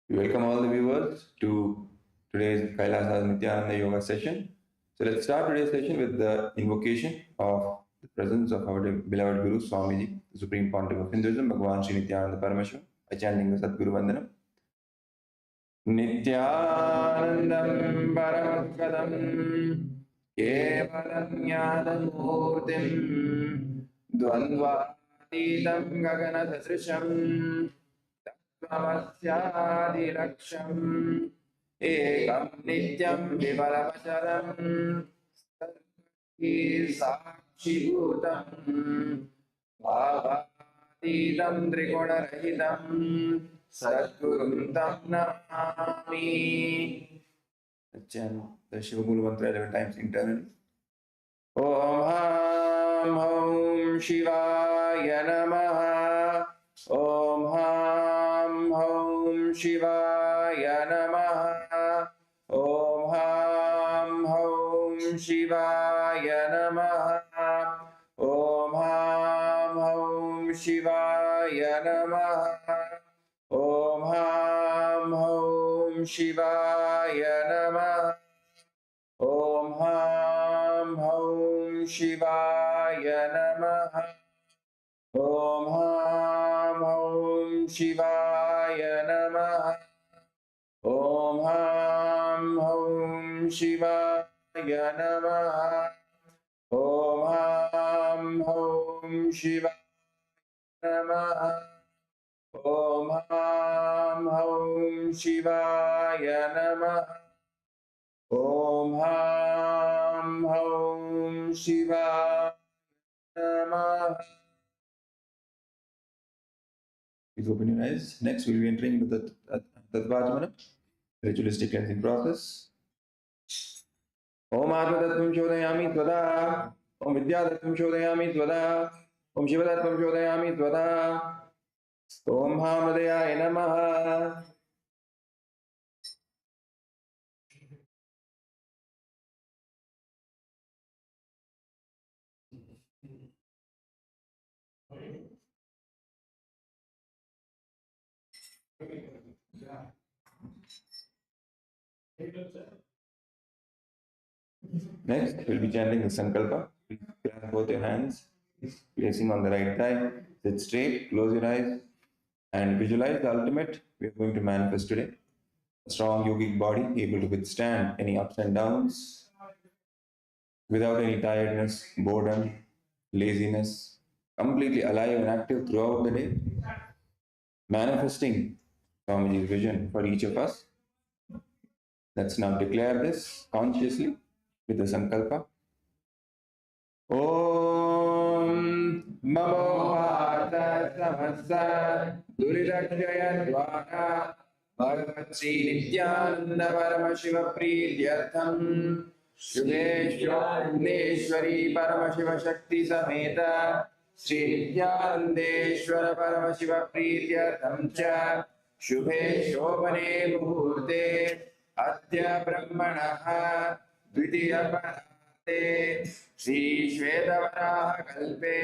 We welcome all the viewers to today's Kailasa's Nithyananda Yoga session. So let's start today's session with the invocation of the presence of our beloved Guru Swamiji, the Supreme Pontiff of Hinduism, Bhagavan Sri Nithyananda Paramashivam, by chanting the Sadguru Vandanam. Nithyanandam Paramaspadam Kevalam Jnanamurtim Dvandvatitam Gagana Sadrisham Tatvamasyadilaksham Ekam Nityam Vimalavacharam Sakshibhutam Bhavatitam Trigunarahitam Sadgurum Tam Namami. Let's chant the Shiva Guru mantra 11 times internally. Om Ham Om Shivaya Namaha. Om Ham Om Shivaya Namaha. Om Ham Om Shivaya Namaha. Om Ham Om Shivaya Namaha. Om Ham Om Shivaya Namaha. Om Ham Om Shivaya Namaha. Om Ham Om Shivaya Namaha. Om Ham Om Shivaya Namaha. Om Ham Om Shivaya Namaha. Om Ham Om Shivaya Namaha. Om Ham Om Shivaya Namaha. Please open your eyes. Next, we'll be entering into the Tatvajmana, ritualistic cleansing process. Om Atmatattvam Shodhayami Tvada. Om Vidyatatvam Shodhayami Tvada. Om Shivatatvam Shodhayami Tvada. Om Hamadayaya Namaha. Next, we'll be chanting the Sankalpa. Please grab both your hands, placing on the right thigh. Sit straight, close your eyes, and visualize the ultimate we are going to manifest today. A strong yogic body able to withstand any ups and downs without any tiredness, boredom, laziness, completely alive and active throughout the day, manifesting Swamiji's vision for each of us. Let's now declare this consciously with the Sankalpa. Om Mamo Bhata Samasta Duridakshaya Dvara Bhagavat Sri Nithyananda Paramashiva Priyatham Shubheshwarindeshwari Paramashiva Shakti Sameta Sri Nithyanandeshwara Paramashiva Priyatham Cha Shubhe Shobhane Muhurte Adya Brahmanaha Dvitiya Parate Shri Shvetavaraha Kalpe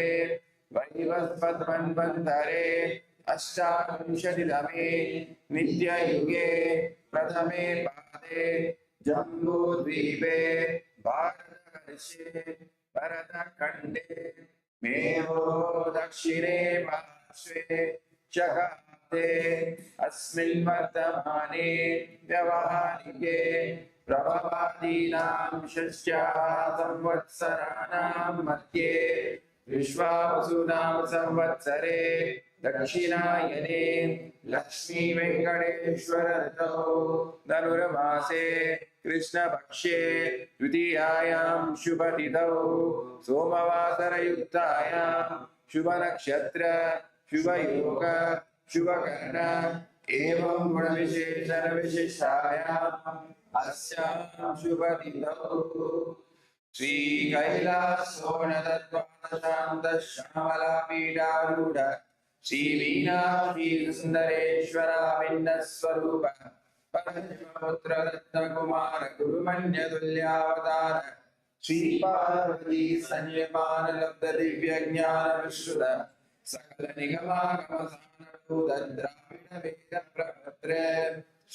Vaivasvatmanvantare Ashtavinshadidame Nitya Yuge Prathame Pade Jambu Dvipe Bharatavarse Bharatakande Mevo Dakshine Parshve Chakate Asmin Vartamane Vyavaharike Prabhavadinam Shashya Samvatsaranam Madhye Vishwavasunam Samvatsare Dakshinayane Lakshmi Venkateshwarato Dhanuramase Krishna Pakshe Dvitiyayam Shubhatitau Somavasarayuktayam Shubhanakshatra Shubhayoga Shubhakarna Evam Gunavisheshana Visheshayam Asyam Shubhatitau Sri Kailasonadatvadashanta Shamala Pidaruda Sri Veena Sri Sundareshwara Vinnaswarupa Paramaputra Ratna Kumara Gurumanya Tulyavatara Sri Parvati Sanyapana Labda Divya Jnana Vishruta सकल निगमागमसानभूतद्राविड वेद प्रपत्रे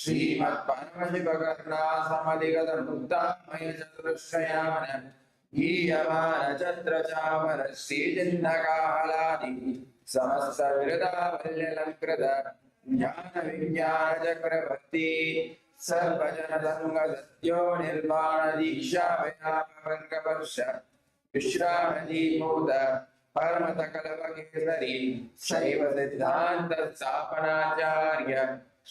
श्रीमत् परमशिव करुणा समधिगत मुक्तामय चतुष्टयामन गीयमान चत्र चामर श्रीजिन्नकाहलादि समस्त विरदावल्यलङ्कृत ज्ञान विज्ञान चक्रवर्ती सर्वजन संग सत्यो निर्वाण दीक्षा व्यापवर्गवर्ष विश्रामजीमूत परमत कल्पकेसरी शैव सिद्धांत स्थापनाचार्य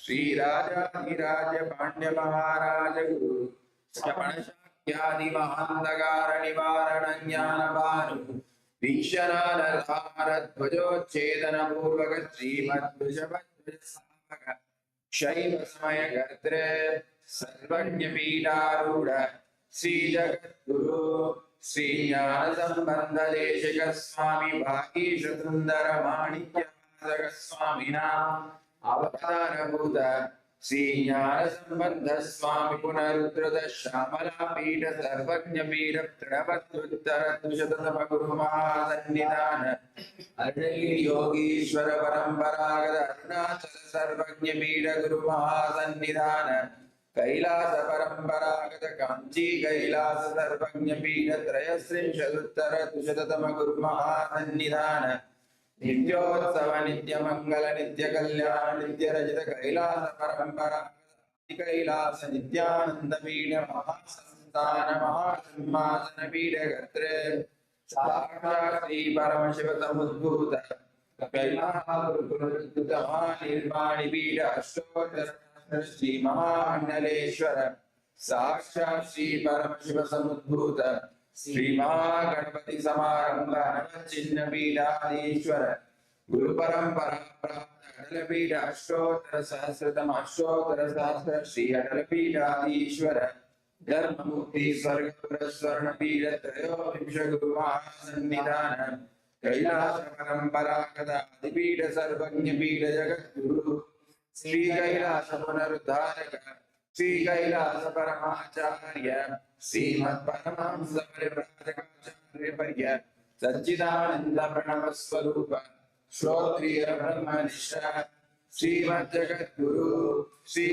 श्री राजाधिराज पांड्य महाराज गुरु श्रवण शाक्यादि महांधकार निवारण ज्ञान भानु वीक्षणाधार ध्वजोच्छेदन पूर्वक श्रीमद्वृषभध्वज स्थापक शैव समय कर्तृ सर्वज्ञ पीठारूढ़ श्री जगद्गुरु श्री ज्ञान संबंध देशिक स्वामी भागीश सुंदर माणिक्य स्वामिना अवतारभूत श्री ज्ञान संबंध स्वामी पुनरुद्रत श्यामला पीठ सर्वज्ञ पीठ तृणवत्युत्तर द्विशततम गुरु महासन्निधान योगीश्वर परंपरागत अरुणाचल सर्वज्ञ पीठ गुरु महासन्निधान कैलास परंपरागत कांची कैलास सर्वज्ञ पीठ त्रयस्त्रिंशदुत्तर द्विशततम गुरु महासन्निधान नित्योत्सव नित्य मंगल नित्य कल्याण नित्य रजत कैलास परंपरा कैलास नित्यानंद पीठ महासंस्थान महासिंहासन पीठ कर्तृ साक्षात् श्री परमशिव समुद्भूत कैलास गुरुकुलविद्युत महानिर्वाणी पीठ अष्टोत्तर श्री महामंडलेश्वर साक्षात् श्री परमशिव समुद्भूत श्री महागणपति समारंभ चिन्ह पीठाधीश्वर गुरु परंपरा प्राप्त अटल पीठ अष्टोत्तर सहस्र श्री अटल पीठाधीश्वर धर्म मुक्ति स्वर्ग स्वर्ण पीठ त्रयोविंश गुरु महासन्निधान कैलास परंपरागत आदिपीठ सर्वज्ञ पीठ जगद्गुरु श्री कैलास पुनरुद्धारक श्री कैलास परमाचार्य श्रीमत् परमहंस परिव्राजकाचार्य पर्य सच्चिदानंद प्रणव स्वरूप श्रोत्रिय ब्रह्मनिष्ठ श्रीमद् जगद्गुरु श्री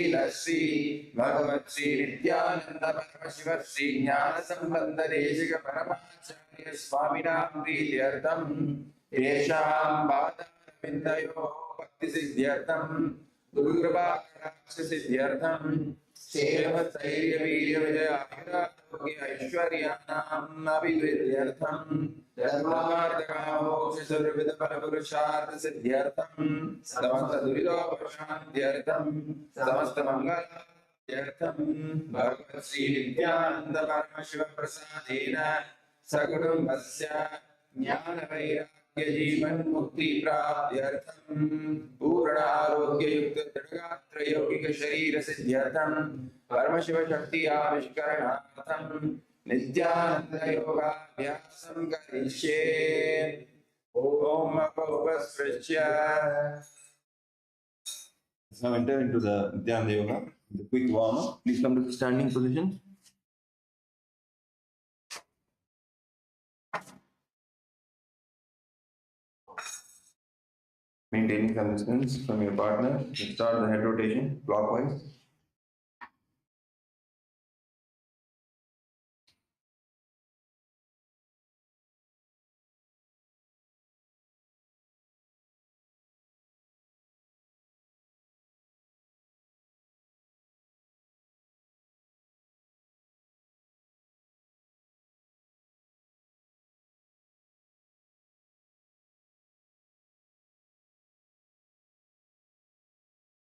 भगवत श्री नित्यानंद परमशिव श्री ज्ञान संबंध देशिक परमाचार्य स्वामिनां प्रीत्यर्थम येषां पादारविन्दयोः भक्ति सिद्ध्यर्थम गुरुकृपा कटाक्ष सिद्ध्यर्थम स्थैर्य वीर्य विजय आरोग्य ऐश्वर्याणाम् अभिवृद्ध्यर्थम धर्मार्थ काम मोक्ष सर्वविध फल पुरुषार्थ सिद्ध्यर्थम समस्त दुरितोपशान्त्यर्थम समस्त मंगलार्थम भगवत् श्री नित्यानंद परमशिव प्रसादेन सकुटुम्बस्य ज्ञान वैराग्य जीवन मुक्ति प्राप्त्यर्थम पूर्ण आरोग्य युक्त दृढ़गात्र यौगिक शरीर सिद्ध्यर्थम परमशिव शक्ति आविष्करणार्थम नित्यानंद योगाभ्यासं करिष्ये। ओम अपौपस्पृश्य। Now enter into the Nithyananda Yoga. The quick warm up. Please come to the standing position. Maintaining some distance from your partner. Let's start the head rotation clockwise.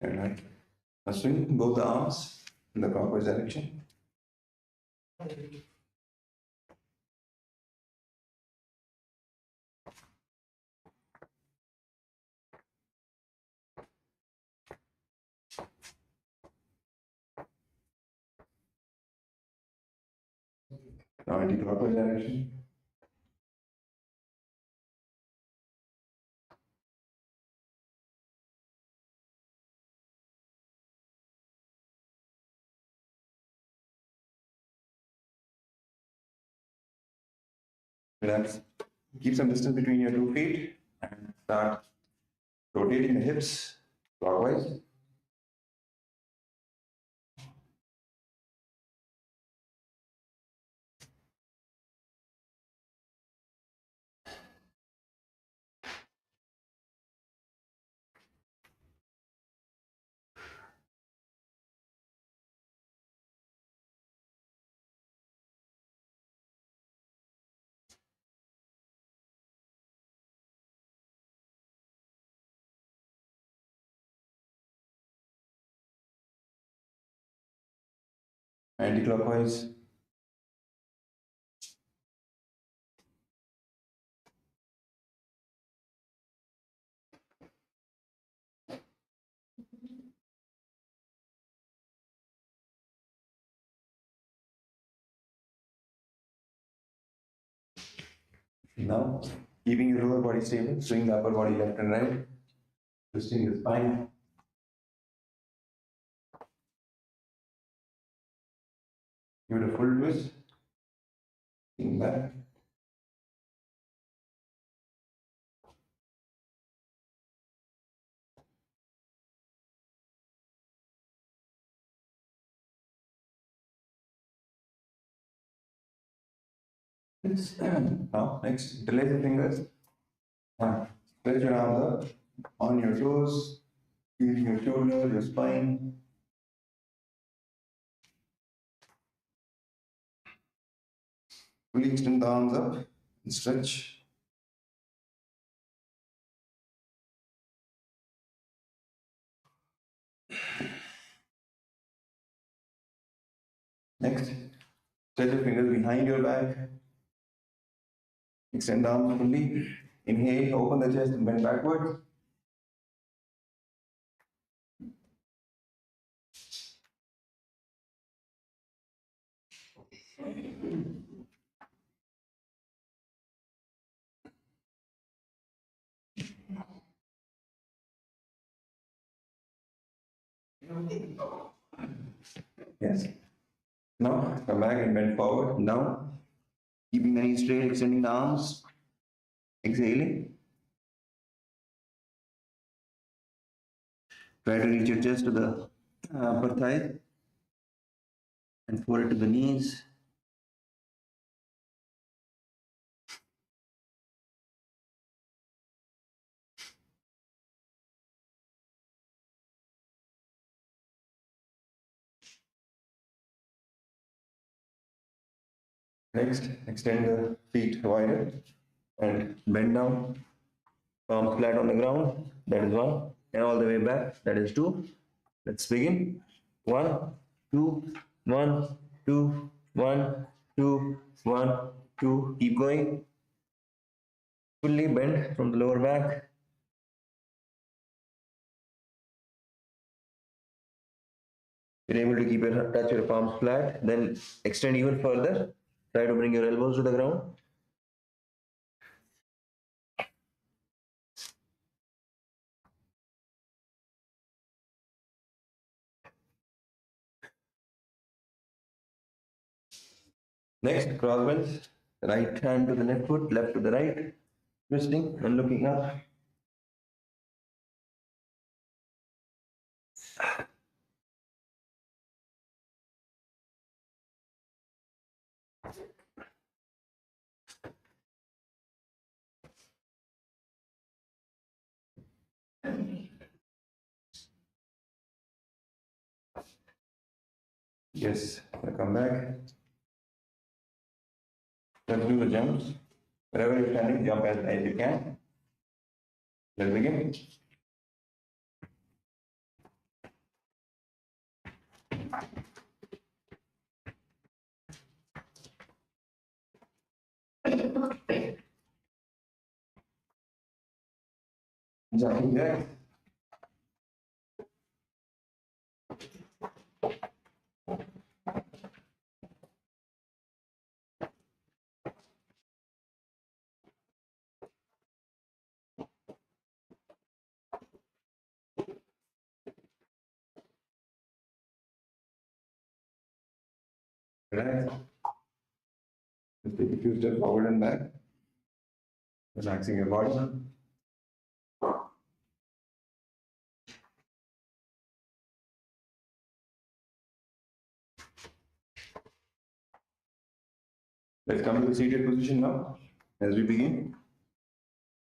Right. Now swing both the arms in the clockwise direction. Now anti-clockwise direction. Relax. Keep some distance between your 2 feet and Start rotating the hips clockwise. Anti-clockwise. Now, keeping your lower body stable, swing the upper body left and right, twisting the spine. Give it a full twist. Swing back. Now, next, interlace the fingers. Stretch your arms up on your toes, feeling your shoulder, your spine. Fully extend the arms up and stretch. Next, stretch your fingers behind your back. Extend the arms fully. Inhale, open the chest and bend backwards. Yes. Now, come back and bend forward. Now, keeping the knees straight, extending the arms. Exhaling. Try to reach your chest to the upper thigh and fold it to the knees. Next, extend the feet wider and bend down. Palms flat on the ground. That is one. And all the way back. That is two. Let's begin. 1, 2, 1, 2, 1, 2, 1, 2. Keep going. Fully bend from the lower back. You're able to keep your touch your palms flat. Then extend even further. Try to bring your elbows to the ground. Next, cross bends. Right hand to the left foot, left to the right. Twisting and looking up. Yes, come back. Let's do the jumps. Wherever you're standing, jump as high as you can. Let's begin. Jumping jacks. Relax. Just take a few steps forward and back. Relaxing your body. Let's come to the seated position now as we begin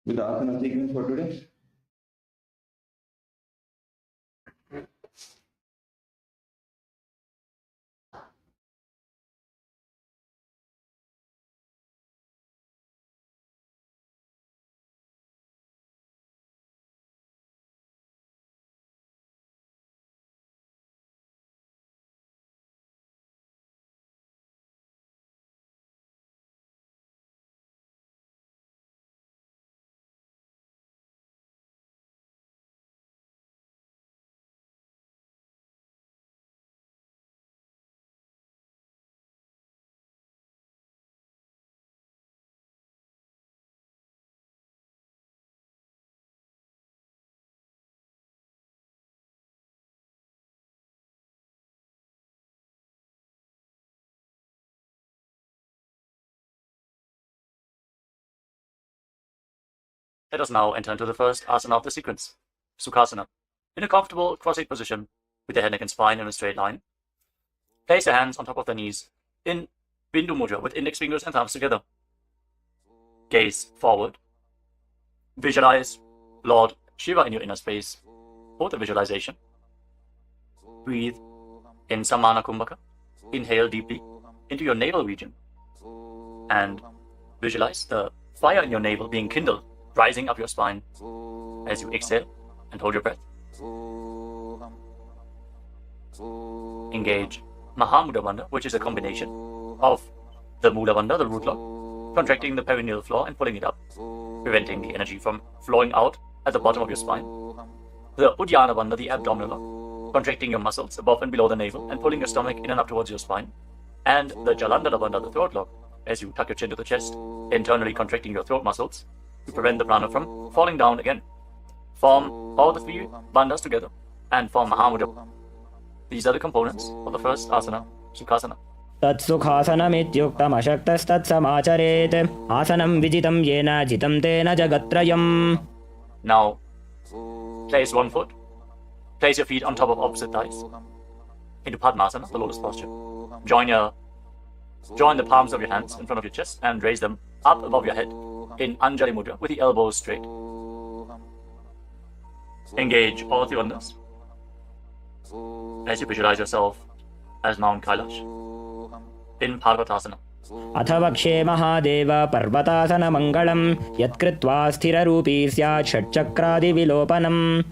with the asana sequence for today. Let us now enter into the first asana of the sequence, Sukhasana. In a comfortable cross-legged position, with the head, neck, and spine in a straight line. Place your hands on top of the knees in Bindu Mudra with index fingers and thumbs together. Gaze forward. Visualize Lord Shiva in your inner space. Hold the visualization. Breathe in Samana Kumbhaka. Inhale deeply into your navel region. And visualize the fire in your navel being kindled, rising up your spine as you exhale and hold your breath. Engage Mahamudra Bandha, which is a combination of the Mula Bandha, the root lock, contracting the perineal floor and pulling it up, preventing the energy from flowing out at the bottom of your spine. The Uddiyana Bandha, the abdominal lock, contracting your muscles above and below the navel and pulling your stomach in and up towards your spine. And the Jalandhara Bandha, the throat lock, as you tuck your chin to the chest, internally contracting your throat muscles to prevent the prana from falling down again. Form all the three bandhas together and form Mahamudra. These are the components of the first asana, Sukhasana. तत्सुखासनमित्युक्तमशक्तस्तत्समाचरेत् आसनं विजितं येन जितं तेन जगत्त्रयम्. Now, place one foot. Place your feet on top of opposite thighs into Padmasana, the lotus posture. Join the palms of your hands in front of your chest and raise them up above your head in Anjali Mudra with the elbows straight. Engage all three bandhas as you visualize yourself as Mount Kailash in Parvatasana. अथ वक्षे महादेव पर्वतासनमङ्गलं यत्कृत्वा स्थिररूपी स्यात् षट्चक्रादिविलोपनम्.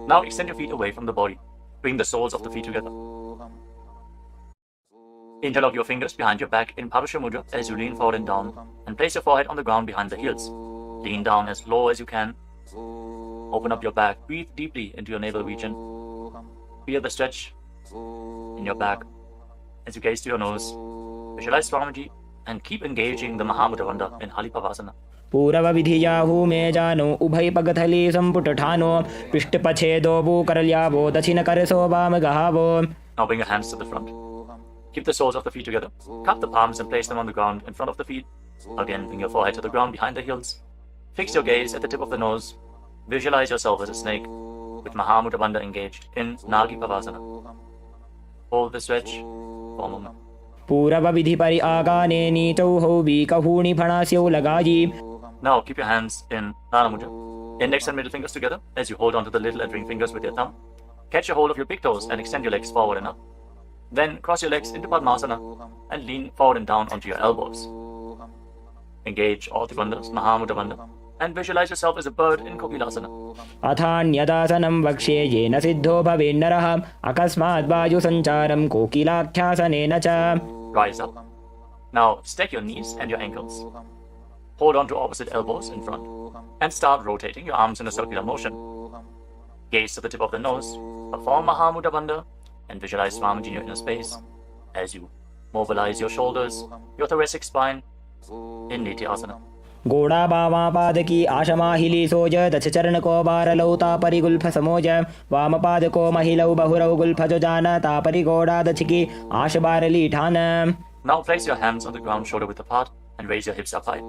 Now extend your feet away from the body. Bring the soles of the feet together. Interlock your fingers behind your back in Parasha Mudra as you lean forward and down, and place your forehead on the ground behind the heels. Lean down as low as you can. Open up your back. Breathe deeply into your navel region. Feel the stretch in your back as you gaze to your nose. Visualize Swamiji and keep engaging the Mahamudra Bandha in Halipavasana. पूर्वविधियाहु मे जानो उभय पगथली संपुटठानो पृष्ठपछेदो भूकरल्यावो दक्षिणकरसो वामगहावो. Now bring your hands to the front. Keep the soles of the feet together. Cup the palms and place them on the ground in front of the feet. Again, bring your forehead to the ground behind the heels. Fix your gaze at the tip of the nose. Visualize yourself as a snake with Mahamudra Bandha engaged in Nagi Pavasana. Hold the stretch for a moment. पूर्वविधि परि आगाने नीचौ बीकहूणि फणास्यौ लगायि. Now keep your hands in Dana Mudra. Index and middle fingers together as you hold onto the little and ring fingers with your thumb. Catch a hold of your big toes and extend your legs forward and up. Then cross your legs into Padmasana and lean forward and down onto your elbows. Engage all the bandhas, Mahamudra Bandha, and visualize yourself as a bird in Kopilasana. अथान्यदासनं वक्ष्ये येन सिद्धो भवेन्नरः अकस्मात् वायुसञ्चारं कोकिलाख्यासनेन च. Rise up. Now stack your knees and your ankles. Hold on to opposite elbows in front and start rotating your arms in a circular motion. Gaze to the tip of the nose, perform Mahamudra Bandha, and visualize Swamiji in your inner space as you mobilize your shoulders, your thoracic spine in Nithyananda. गोड़ा बावा पादकी आशमाहिली सोज दश चरण को बारलौ तापरि Gulf समोज वाम पाद को महिलौ बहुरौ गुल्फजो जान तापरि गोड़ा दछकी आश बारली ठान. Now place your hands on the ground shoulder width apart and raise your hips up high.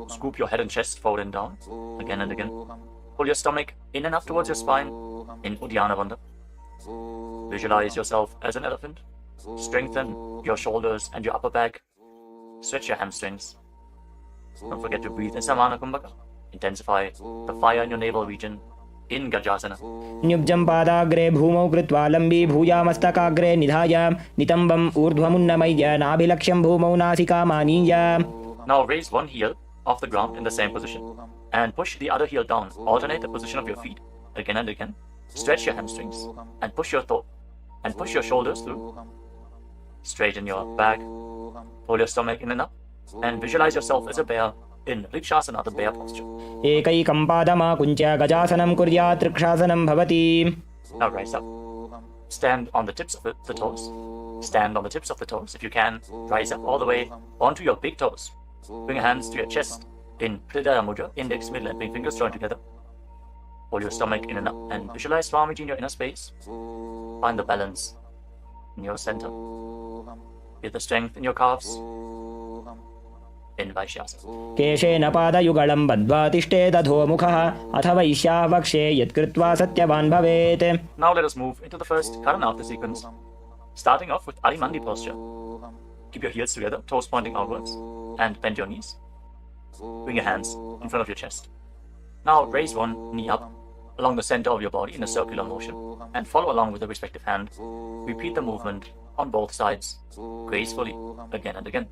Scoop your head and chest forward and down again and again. Pull your stomach in and up towards your spine in Uddiyana Bandha. Visualize yourself as an elephant. Strengthen your shoulders and your upper back stretch your hamstrings. Don't forget to breathe in Samana Kumbhaka. Intensify the fire in your navel region in Gajasana. न्युब्जं पादाग्रे भूमौ कृत्वा लम्बी भूयामस्तकाग्रे निधाय नितम्बम् ऊर्ध्वमुन्नमय्य नाभिलक्ष्यं भूमौ नासिकामानीय. Now raise one heel off the ground in the same position and push the other heel down. Alternate the position of your feet again and again. Stretch your hamstrings and push your shoulders through. Straighten your back, pull your stomach in and up, and visualize yourself as a bear in Rikshasana, the bear posture. एकैकं पादमाकुञ्च्य गजासनं कुर्यात् ऋक्षासनं भवति. Now rise up. Stand on the tips of the toes. Stand on the tips of the toes. If you can, rise up all the way onto your big toes. Bring your hands to your chest in Hridaya Mudra, index, middle, and ring fingers joined together. Hold your stomach in and up and visualize Swamiji in your inner space. Find the balance in your center. Feel the strength in your calves. In Vaishyasana. केशेन पादयुगलं बद्ध्वा तिष्ठेदधोमुखः अथ वैश्याः वक्ष्ये यत्कृत्वा सत्यवान् भवेत्. Now let us move into the first Karana of the sequence. Starting off with Arimandi posture. Keep your heels together, toes pointing outwards, and bend your knees. Bring your hands in front of your chest. Now raise one knee up along the center of your body in a circular motion and follow along with the respective hand. Repeat the movement on both sides gracefully again and again.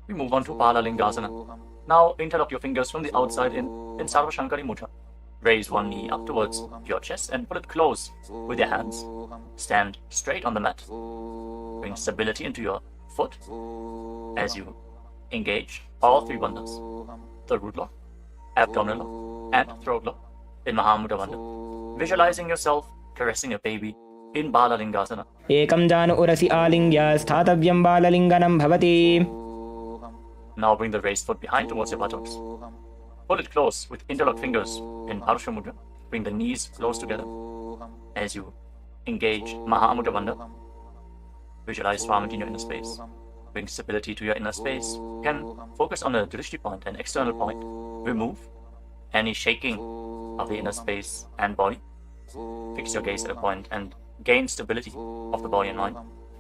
We move on to Palalingasana. Now interlock your fingers from the outside in Sarva Shankari Mudra. Raise one knee up towards your chest and put it close with your hands. Stand straight on the mat. Bring stability into your foot as you engage all three bandhas. The root lock, abdominal lock, and throat lock in Mahamudra Bandha. Visualizing yourself caressing a baby in Balalingasana. एकं जानु उरसि आलिङ्ग्य स्थातव्यं बाललिङ्गनं भवति. Now bring the raised foot behind towards your buttocks. Pull it close with interlocked fingers in Harsha Mudra. Bring the knees close together as you engage Mahamudra Bandha. Visualize Swamiji in your inner space. Bring stability to your inner space. You can focus on a drishti point, an external point. Remove any shaking of the inner space and body. Fix your gaze at a point and gain stability of the body and mind.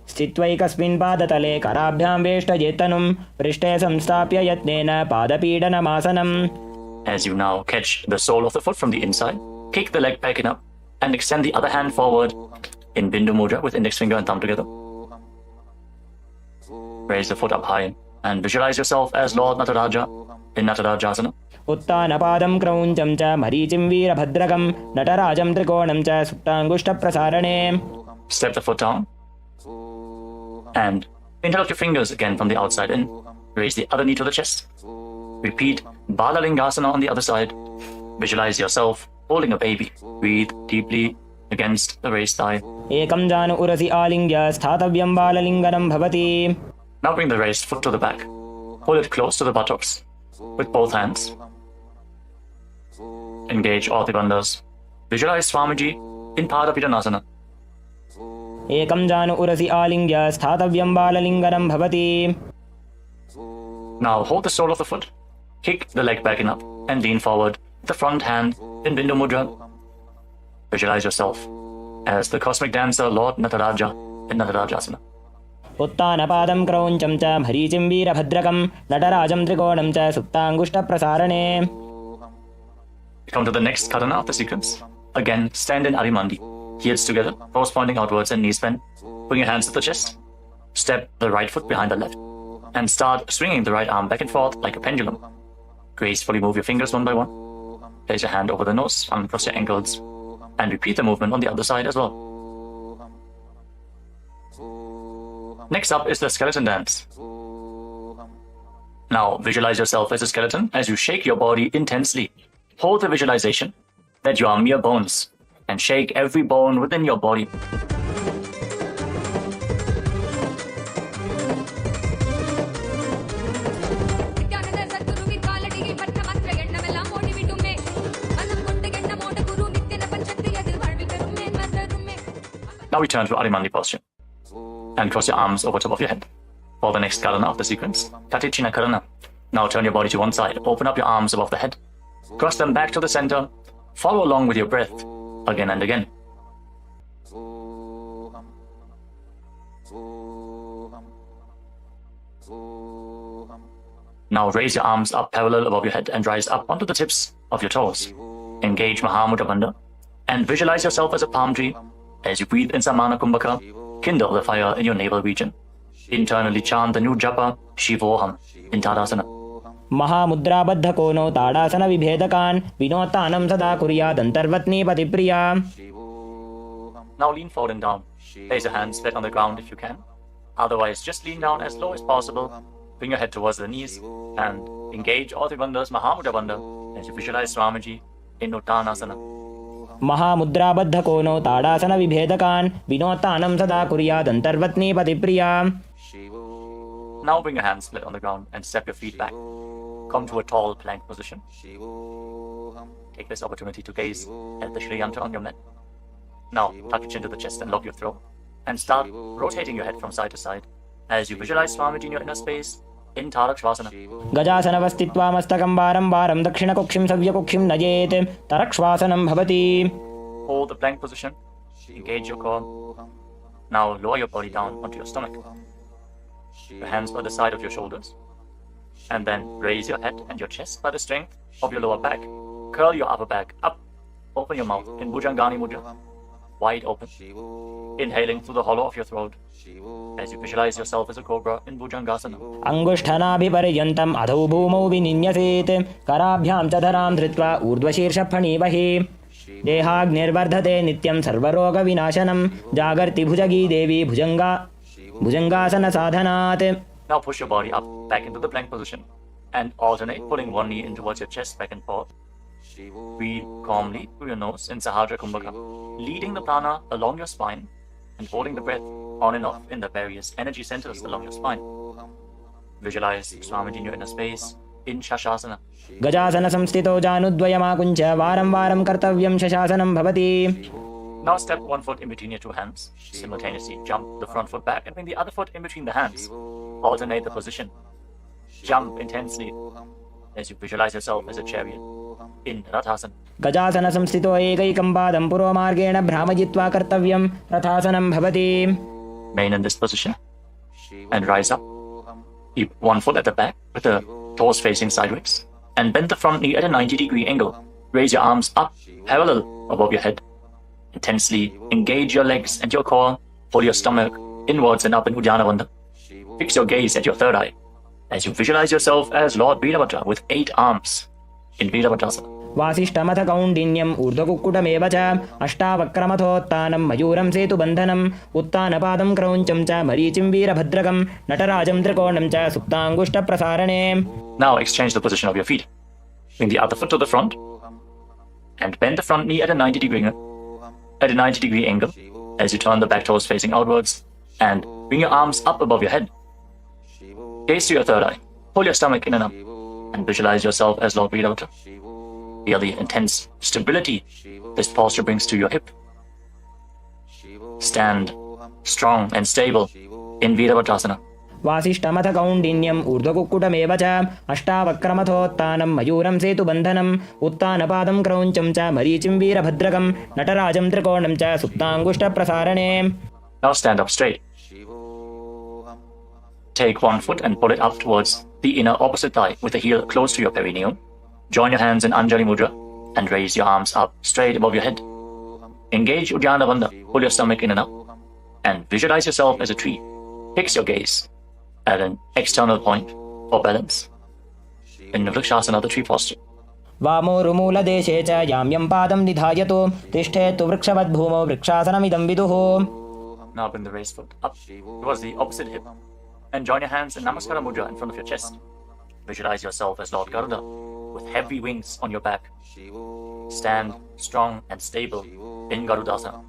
स्थित्वैकस्मिन् पादतले कराभ्यां वेष्टयेत्तनुं पृष्ठे संस्थाप्य यत्नेन पादपीडनमासनम्. As you now catch the sole of the foot from the inside, kick the leg back and up and extend the other hand forward in Bindu Mudra with index finger and thumb together. Raise the foot up high and visualize yourself as Lord Nataraja in Natarajasana. उत्तानपादं क्रौञ्चं च मरीचिं वीरभद्रकं नटराजं त्रिकोणं च सुप्ताङ्गुष्ठप्रसारणे. Step the foot down and interlock your fingers again from the outside in. Raise the other knee to the chest. Repeat Balalingasana on the other side. Visualize yourself holding a baby. Breathe deeply against the raised thigh. एकं जानु उरसि आलिङ्ग्य स्थातव्यं बाललिङ्गनं भवति. Now bring the raised foot to the back. Hold it close to the buttocks with both hands. Engage all the bandhas. Visualize Swamiji in Padapidanasana. एकं जानु उरसि आलिङ्ग्य स्थातव्यं बाललिङ्गनं भवति. Now hold the sole of the foot. Kick the leg back and up and lean forward with the front hand in Bindu Mudra. Visualize yourself as the cosmic dancer Lord Nataraja in Natarajasana. उत्तानपादं क्रौञ्चं च मरीचिं वीरभद्रकं नटराजं त्रिकोणं च सुप्ताङ्गुष्ठप्रसारणे. Come to the next Karana of the sequence. Again, stand in Arimandi. Heels together, toes pointing outwards and knees bent. Bring your hands to the chest. Step the right foot behind the left. And start swinging the right arm back and forth like a pendulum. Gracefully move your fingers one by one. Place your hand over the nose, uncross your ankles. And repeat the movement on the other side as well. Next up is the skeleton dance. Now visualize yourself as a skeleton as you shake your body intensely. Hold the visualization that you are mere bones and shake every bone within your body. Now we turn to Arimandi posture and cross your arms over top of your head. For the next Karana of the sequence, Katichina Karana. Now turn your body to one side, open up your arms above the head. Cross them back to the center. Follow along with your breath again and again. Now raise your arms up parallel above your head and rise up onto the tips of your toes. Engage Mahamudra Bandha and visualize yourself as a palm tree. As you breathe in Samana Kumbhaka, kindle the fire in your navel region. Internally chant the new japa, Shivoham, in Tadasana. महामुद्राबद्ध कोनो ताड़ासन विभेदकान् विनोत्तानं सदा कुर्यादन्तर्वत्नी पतिप्रिया. Now lean forward and down. Place your hands flat on the ground if you can. Otherwise, just lean down as low as possible. Bring your head towards the knees and engage all three bandhas, Mahamudra Bandha, as you visualize Swamiji in Uttanasana. महामुद्राबद्ध कोनो ताड़ासन विभेदकान् विनोत्तानं सदा कुर्यादन्तर्वत्नी पतिप्रिया. Now bring your hands flat on the ground and step your feet back. Come to a tall plank position. Take this opportunity to gaze at the Shri Yantra on your mat. Now tuck your chin to the chest and lock your throat. And start rotating your head from side to side as you visualize Swamiji in your inner space in Tarakshvasana. गजासनवस्थित्वा मस्तकं वारं वारं दक्षिणकुक्षिं सव्यकुक्षिं नयेत् तरक्ष्वासनं भवति. Hold the plank position. Engage your core. Now lower your body down onto your stomach. Your hands by the side of your shoulders. And then raise your head and your chest by the strength of your lower back. Curl your upper back up. Open your mouth in Bhujangani Mudra. Wide open. Inhaling through the hollow of your throat as you visualize yourself as a cobra in Bhujangasana. अंगुष्ठनाभिपर्यन्तम् अधौ भूमौ विनिन्यसेत् कराभ्यां च धरां धृत्वा ऊर्ध्वशीर्षफणीवहि. देहाग्निर्वर्धते नित्यं सर्वरोगविनाशनं जागर्ति भुजगी देवी भुजंगासन साधनात्. Now push your body up back into the plank position and alternate pulling one knee in towards your chest back and forth. Breathe calmly through your nose in Sahadra Kumbhaka, leading the prana along your spine and holding the breath on and off in the various energy centers along your spine. Visualize Swamiji in your inner space in Shashasana. गजासन संस्थितो जानुद्वयमाकुञ्च वारं वारं कर्तव्यं शशासनं भवति. Now step one foot in between your two hands. Simultaneously jump the front foot back and bring the other foot in between the hands. Alternate the position. Jump intensely as you visualize yourself as a chariot in Rathasana. गजासन संस्थितो एकैकं पादं पुरोमार्गेण भ्रामयित्वा कर्तव्यं रथासनं भवति. Remain in this position and rise up. Keep one foot at the back with the toes facing sideways and bend the front knee at a 90-degree angle. Raise your arms up parallel above your head. Intensely engage your legs and your core. Pull your stomach inwards and up in Uddiyana Bandha. Fix your gaze at your third eye as you visualize yourself as Lord Veerabhadra with 8 arms in Veerabhadrasana. वासिष्ठमथ कौण्डिन्यम् ऊर्ध्वकुक्कुटमेव च अष्टावक्रमथोत्तानं मयूरं सेतुबन्धनम् उत्तानपादं क्रौञ्चं च मरीचिं वीरभद्रकं नटराजं त्रिकोणं च सुप्ताङ्गुष्ठप्रसारणे. Now exchange the position of your feet. Bring the other foot to the front and bend the front knee at a 90-degree angle as you turn the back toes facing outwards and bring your arms up above your head. Gaze to your third eye. Pull your stomach in and up and visualize yourself as Lord Veerabhadra. Feel the intense stability this posture brings to your hip. Stand strong and stable in Veerabhadrasana. वासिष्ठमथ कौण्डिन्यम् ऊर्ध्वकुक्कुटमेव च अष्टावक्रमथोत्तानं मयूरं सेतुबन्धनम् उत्तानपादं क्रौञ्चं च मरीचिं वीरभद्रकं नटराजं त्रिकोणं च सुप्ताङ्गुष्ठप्रसारणे. Now stand up straight. Take one foot and pull it up towards the inner opposite thigh with the heel close to your perineum. Join your hands in Anjali Mudra and raise your arms up straight above your head. Engage Uddiyana Bandha. Pull your stomach in and up and visualize yourself as a tree. Fix your gaze at an external point for balance in Vrikshasana, the tree posture. वामोरुमूलदेशे च याम्यं पादं निधायतु तिष्ठेत्तु वृक्षवद्भूमौ वृक्षासनमिदं विदुः. Now bring the raised foot up towards the opposite hip and join your hands in Namaskara Mudra in front of your chest. Visualize yourself as Lord Garuda with heavy wings on your back. Stand strong and stable in Garudasana.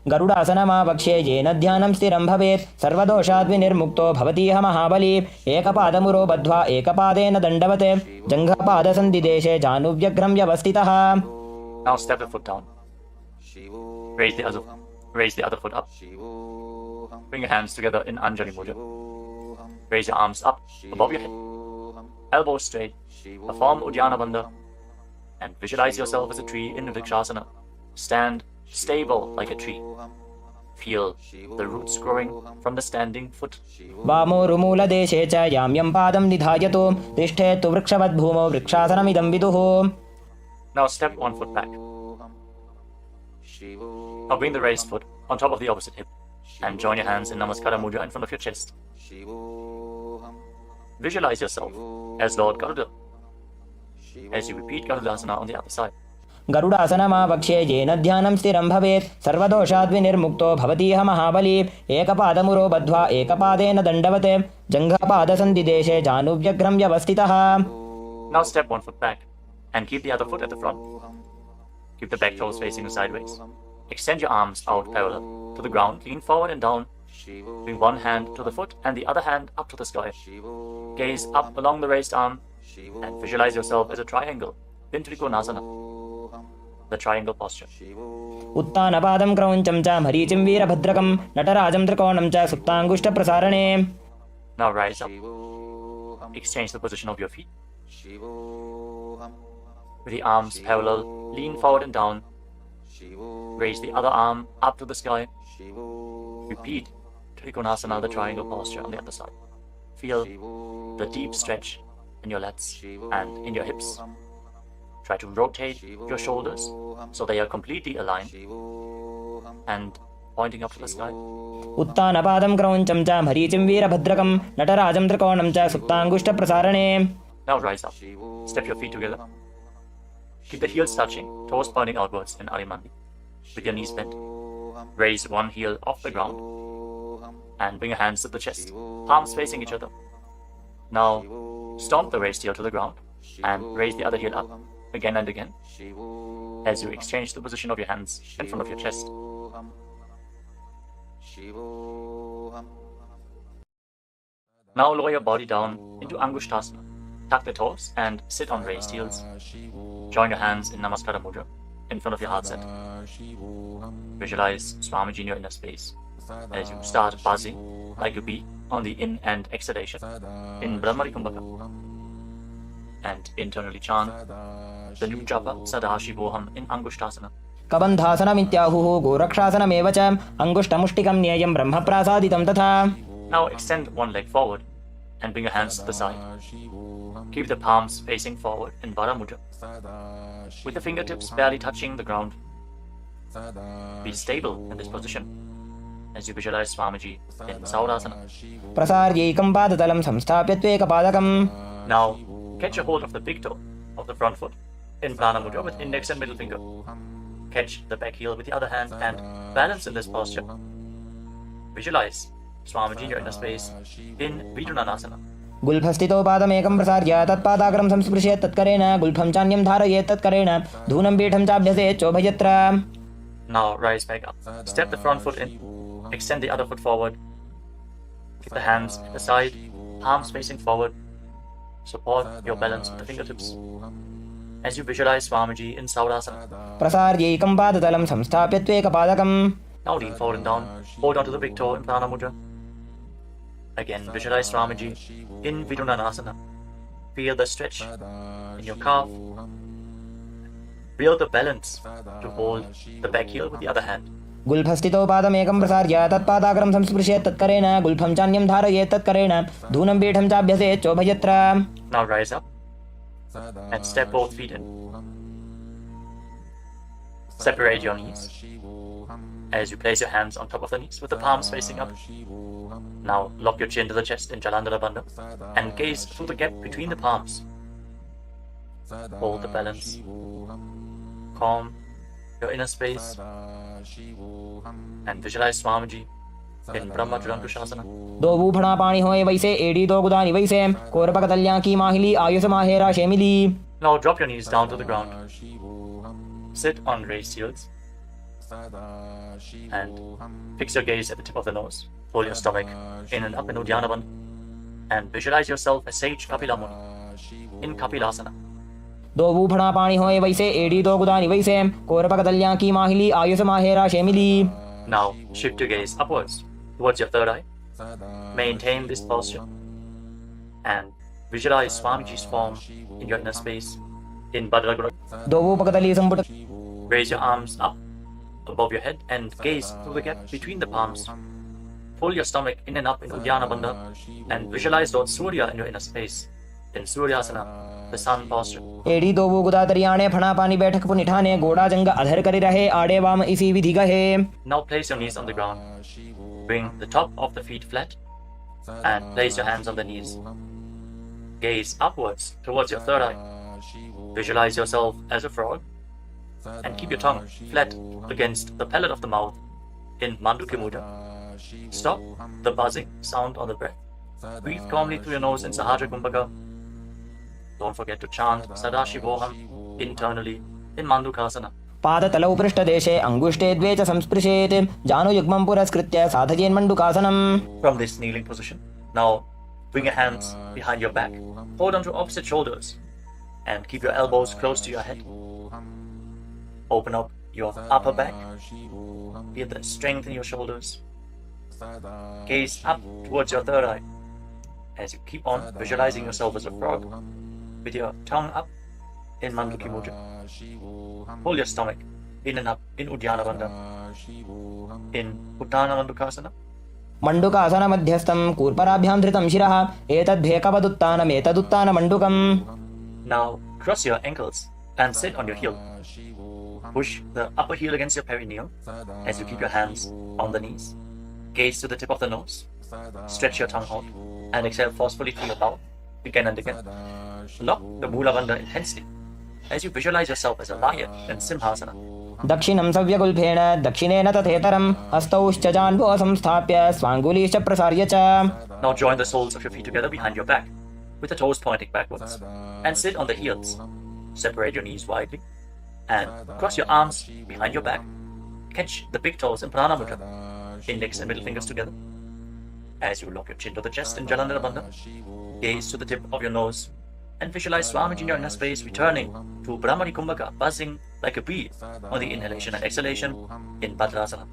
गरुडासनमावक्ष्ये येन ध्यानं स्थिरं भवेत् सर्वदोषाद् विनिर्मुक्तो भवतीह महाबली. एकपादमुरो बद्ध्वा एकपादेन दण्डवत् जङ्घपादसन्धिदेशे जानुव्यग्रं व्यवस्थितः. Now step the foot down. Raise the other foot up. Bring your hands together in Anjali Mudra. Raise your arms up above your head. Elbows straight. Perform Uddiyana Bandha and visualize yourself as a tree in Vrikshasana. Stand stable like a tree. Feel the roots growing from the standing foot. वामोरुमूलदेशे च यां यं पादं निधायतु तिष्ठेत्तु वृक्षवद्भूमौ वृक्षासनमिदं विदुः. Now step one foot back. Now bring the raised foot on top of the opposite hip and join your hands in Namaskara mudra in front of your chest. Visualize yourself as Lord Garuda as you repeat Garudasana on the other side. गरुडासनमावक्ष्ये येन ध्यानं स्थिरं भवेत् सर्वदोषाद् विनिर्मुक्तो भवतीह महाबली. एकपादमुरो बद्ध्वा एकपादेन दण्डवत् जङ्घपादसन्धिदेशे जानुव्यग्रं व्यवस्थितः. Now step one foot back and keep the other foot at the front. Keep the back toes facing sideways. Extend your arms out parallel to the ground, lean forward and down. Bring one hand to the foot and the other hand up to the sky. Gaze up along the raised arm and visualize yourself as a triangle in Trikonasana, the triangle posture. उत्तानपादं क्रौञ्चं च मरीचिं वीरभद्रकं नटराजं त्रिकोणं च सुप्ताङ्गुष्ठप्रसारणे. Now rise up. Exchange the position of your feet. With the arms parallel, lean forward and down. Raise the other arm up to the sky. Repeat Trikonasana, the triangle posture on the other side. Feel the deep stretch in your lats and in your hips. Try to rotate your shoulders so they are completely aligned and pointing up to the sky. उत्तानपादं क्रौञ्चं च मरीचिं वीरभद्रकं नटराजं त्रिकोणं च सुप्ताङ्गुष्ठप्रसारणे. Now rise up. Step your feet together. Keep the heels touching, toes pointing outwards in Arimandi with your knees bent. Raise one heel off the ground and bring your hands to the chest, palms facing each other. Now stomp the raised heel to the ground and raise the other heel up again and again as you exchange the position of your hands in front of your chest. Now lower your body down into Angushtasana. Tuck the toes and sit on raised heels. Join your hands in Namaskara mudra in front of your heart center. Visualize Swamiji in your inner space as you start buzzing like a bee on the in and exhalation in Brahmari Kumbhaka. And internally chant the new japa Sadashivoham in Angushtasana. कबन्धासनमित्याहुः गोरक्षासनमेव च अङ्गुष्ठमुष्टिकं न्येयं ब्रह्मप्रासादितं तथा. Now extend one leg forward and bring your hands to the side. Keep the palms facing forward in Vara Mudra with the fingertips barely touching the ground. Be stable in this position as you visualize Swamiji in Saurasana. प्रसार्यैकं पादतलं संस्थाप्य त्वेकपादकम्. Now catch a hold of the big toe of the front foot in Prana Mudra with index and middle finger. Catch the back heel with the other hand and balance in this posture. Visualize Swamiji in your inner space in Vidunanasana. गुल्फस्थितो पादमेकं प्रसार्य तत्पादाग्रं संस्पृशेत् तत्करेण गुल्फं चान्यं धारयेत् तत्करेण धूनं पीठं चाभ्यसेत् चोभयत्र. Now rise back up. Step the front foot in. Extend the other foot forward. Keep the hands at the side, palms facing forward. Support your balance with the fingertips as you visualize Swamiji in Saurasana. प्रसार्यैकं पादतलं संस्थाप्य त्वेकपादकम्. Now lean forward and down. Hold on to the big toe in Prana Mudra. Again, visualize Swamiji in Vidunanasana. Feel the stretch in your calf. Feel the balance to hold the back heel with the other hand. गुल्फस्थितो पादमेकं प्रसार्य तत्पादाग्रं संस्पृशेत् तत्करेण गुल्फं चान्यं धारयेत् तत्करेण धूनं पीठं चाभ्यसेत् चोभयत्र. Now rise up and step both feet in. Separate your knees as you place your hands on top of the knees with the palms facing up. Now lock your chin to the chest in Jalandhara Bandha and gaze through the gap between the palms. Hold the balance. Calm your inner space and visualize Swamiji in Brahma Tridankushasana. दो बूफड़ा पानी होए वैसे एड़ी दो गुदानी वैसे कोरपक तल्या की माहिली Ayush माहेरा शेमिली. Now drop your knees down to the ground. Sit on raised heels and fix your gaze at the tip of the nose. Pull your stomach in and up in Uddiyana Bandha and visualize yourself as Sage Kapila Muni in Kapilasana. दो बूफड़ा पानी होए वैसे एड़ी दो गुदानी वैसे कोरपक तल्या की माहिली Ayush माहेरा शेमिली. Now shift your gaze upwards towards your third eye. Maintain this posture and visualize Swamiji's form in your inner space in Bhadragura. दो बूपक तली संपुट. Raise your arms up above your head and gaze through the gap between the palms. Pull your stomach in and up in Uddiyana Bandha and visualize Lord Surya in your inner space in Suryasana, the sun posture. एड़ी दो वो गुदा तरियाणे फणा पानी बैठक पुनिठाने गोड़ा जंग अधर करी रहे आड़े वाम इसी विधि गहे. Now place your knees on the ground. Bring the top of the feet flat and place your hands on the knees. Gaze upwards towards your third eye. Visualize yourself as a frog and keep your tongue flat against the palate of the mouth in Mandukya Mudra. Stop the buzzing sound on the breath. Breathe calmly through your nose in Sahaja Kumbhaka. Don't forget to chant Sadashivoham internally in Mandukasana. पादतलौ पृष्ठदेशे अंगुष्ठे द्वे च संस्पृशेत् जानुयुग्मं पुरस्कृत्य साधयेन्मण्डुकासनम्. From this kneeling position, now bring your hands behind your back. Hold on to opposite shoulders and keep your elbows close to your head. Open up your upper back. Feel the strength in your shoulders. Gaze up towards your third eye as you keep on visualizing yourself as a frog with your tongue up in Mandukya Mudra. Pull your stomach in and up in Uddiyana Bandha, in Uttana Mandukasana. मण्डुकासन मध्यस्थं कूर्पराभ्यां धृतं शिरः एतद्भेकवदुत्तानमेतदुत्तान मण्डुकम्. Now cross your ankles and sit on your heel. Push the upper heel against your perineum as you keep your hands on the knees. Gaze to the tip of the nose. Stretch your tongue out and exhale forcefully through your mouth again and again. Lock the Mula Bandha intensely as you visualize yourself as a lion in Simhasana. दक्षिणं सव्यगुल्फेन दक्षिणेन तथेतरं हस्तौश्च जान्वो संस्थाप्य स्वाङ्गुलीश्च प्रसार्य च. Now join the soles of your feet together behind your back with the toes pointing backwards and sit on the heels. Separate your knees widely and cross your arms behind your back. Catch the big toes in Prana Mudra, index and middle fingers together. As you lock your chin to the chest in Jalandhara Bandha, gaze to the tip of your nose and visualize Swamiji in your inner space returning to Brahmani Kumbhaka, buzzing like a bee on the inhalation and exhalation in Bhadrasana.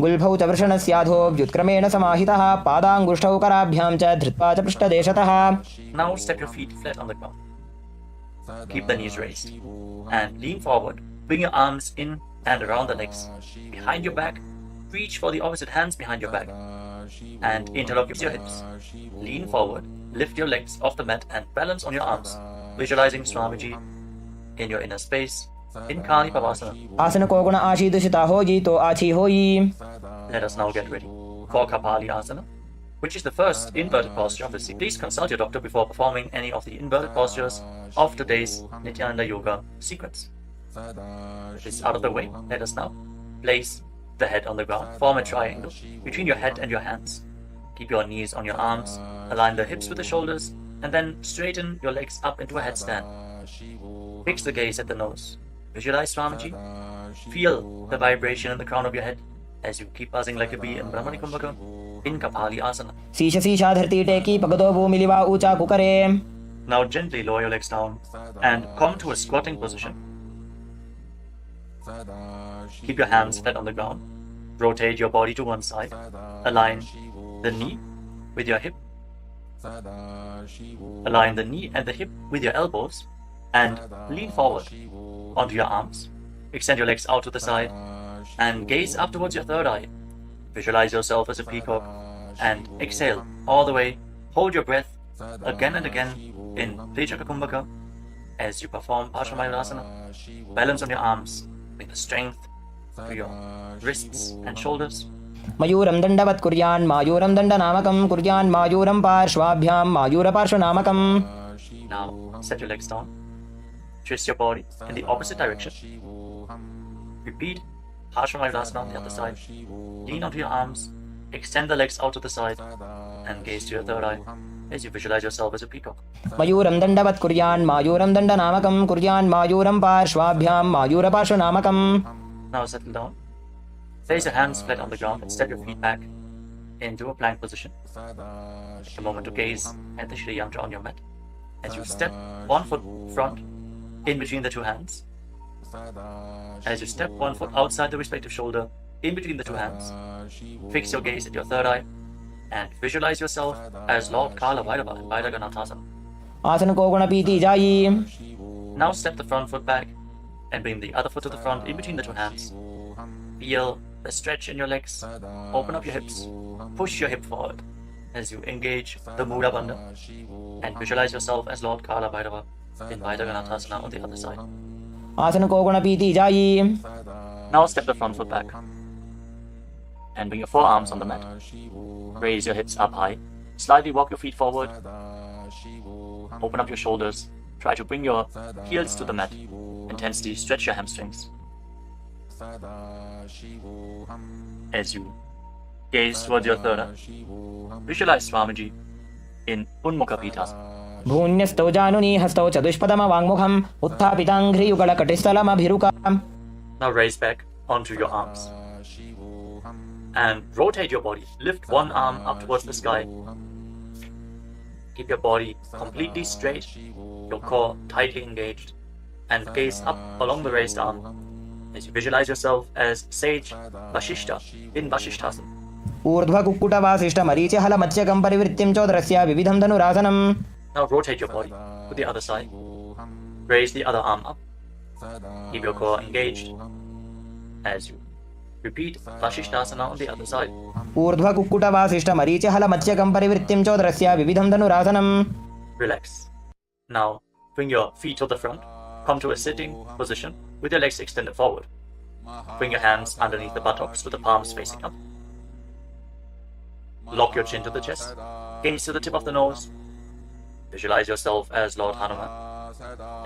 गुल्फौ च वृषणस्याधो व्युत्क्रमेण समाहितः पादाङ्गुष्ठौ कराभ्यां च धृत्वा च पृष्ठदेशतः. Now step your feet flat on the ground. Keep the knees raised and lean forward. Bring your arms in and around the legs. Behind your back, reach for the opposite hands behind your back and interlock your hips. Lean forward, lift your legs off the mat and balance on your arms, visualizing Swamiji in your inner space in Kali Pavasana. आसन को गुण आशीदुषिता होई तो आछी होई. Let us now get ready for Kapali Asana, which is the first inverted posture of the seat. Please consult your doctor before performing any of the inverted postures of today's Nithyananda Yoga sequence. With this out of the way, let us now place the head on the ground. Form a triangle between your head and your hands. Keep your knees on your arms. Align the hips with the shoulders and then straighten your legs up into a headstand. Fix the gaze at the nose. Visualize Swamiji. Feel the vibration in the crown of your head as you keep buzzing like a bee in Brahmani Kumbhaka in Kapali Asana. शीश शीशा धरती टेकी पगदो भूमिलिवा ऊंचा कुकरे. Now gently lower your legs down and come to a squatting position. Keep your hands flat on the ground. Rotate your body to one side. Align the knee with your hip. Align the knee and the hip with your elbows and lean forward onto your arms. Extend your legs out to the side and gaze up towards your third eye. Visualize yourself as a peacock and exhale all the way. Hold your breath again and again in Vijaka Kumbhaka as you perform Paramashiva. Balance on your arms with the strength to your wrists and shoulders. मयूरं दण्डवत् कुर्यान् मायूरं दण्डनामकं कुर्यान् मायूरं पार्श्वाभ्यां मायूरपार्श्वनामकम्. Now set your legs down. Twist your body in the opposite direction. Repeat Paramashiva on the other side. Lean onto your arms. Extend the legs out to the side and gaze to your third eye as you visualize yourself as a peacock. मयूरं दण्डवत् कुर्यान् मायूरं दण्डनामकं कुर्यान् मायूरं पार्श्वाभ्यां मायूरपार्श्वनामकम्. Now settle down. Place your hands flat on the ground and step your feet back into a plank position. Take a moment to gaze at the Shri Yantra on your mat as you step one foot front in between the two hands. As you step one foot outside the respective shoulder in between the two hands, fix your gaze at your third eye and visualize yourself as Lord Kala Bhairava in Vairaganathasana. आसन को गुण पीती जाई. Now step the front foot back and bring the other foot to the front in between the two hands. Feel the stretch in your legs. Open up your hips. Push your hip forward as you engage the Mudra Bandha and visualize yourself as Lord Kala Bhairava in Vaidaganatha on the other side. आसन को गुणपीति जाई. Now step the front foot back and bring your forearms on the mat. Raise your hips up high. Slightly walk your feet forward. Open up your shoulders. Try to bring your heels to the mat. Intensely stretch your hamstrings. As you gaze towards your third eye, visualize Swamiji in Unmukha Pitasana. भून्यस्तौ जानुनी हस्तौ चतुष्पदम वाङ्मुखम् उत्थापिताङ्घ्रियुगलकटिस्थलमभिरुकाम्. Now raise back onto your arms and rotate your body. Lift one arm up towards the sky. Keep your body completely straight, your core tightly engaged, and gaze up along the raised arm as you visualize yourself as Sage Vashishta in Vashishthasana. ऊर्ध्वकुक्कुटवासिष्ठमरीचिहलमत्स्यकं परिवृत्तिं चोदरस्य विविधं धनुरासनम्. Now rotate your body to the other side. Raise the other arm up. Keep your core engaged as you repeat Vashishthasana on the other side. ऊर्ध्वकुक्कुटवासिष्ठमरीचिहलमत्स्यकं परिवृत्तिं चोदरस्य विविधं धनुरासनम्. Relax. Now bring your feet to the front. Come to a sitting position with your legs extended forward. Bring your hands underneath the buttocks with the palms facing up. Lock your chin to the chest. Gaze to the tip of the nose. Visualize yourself as Lord Hanuman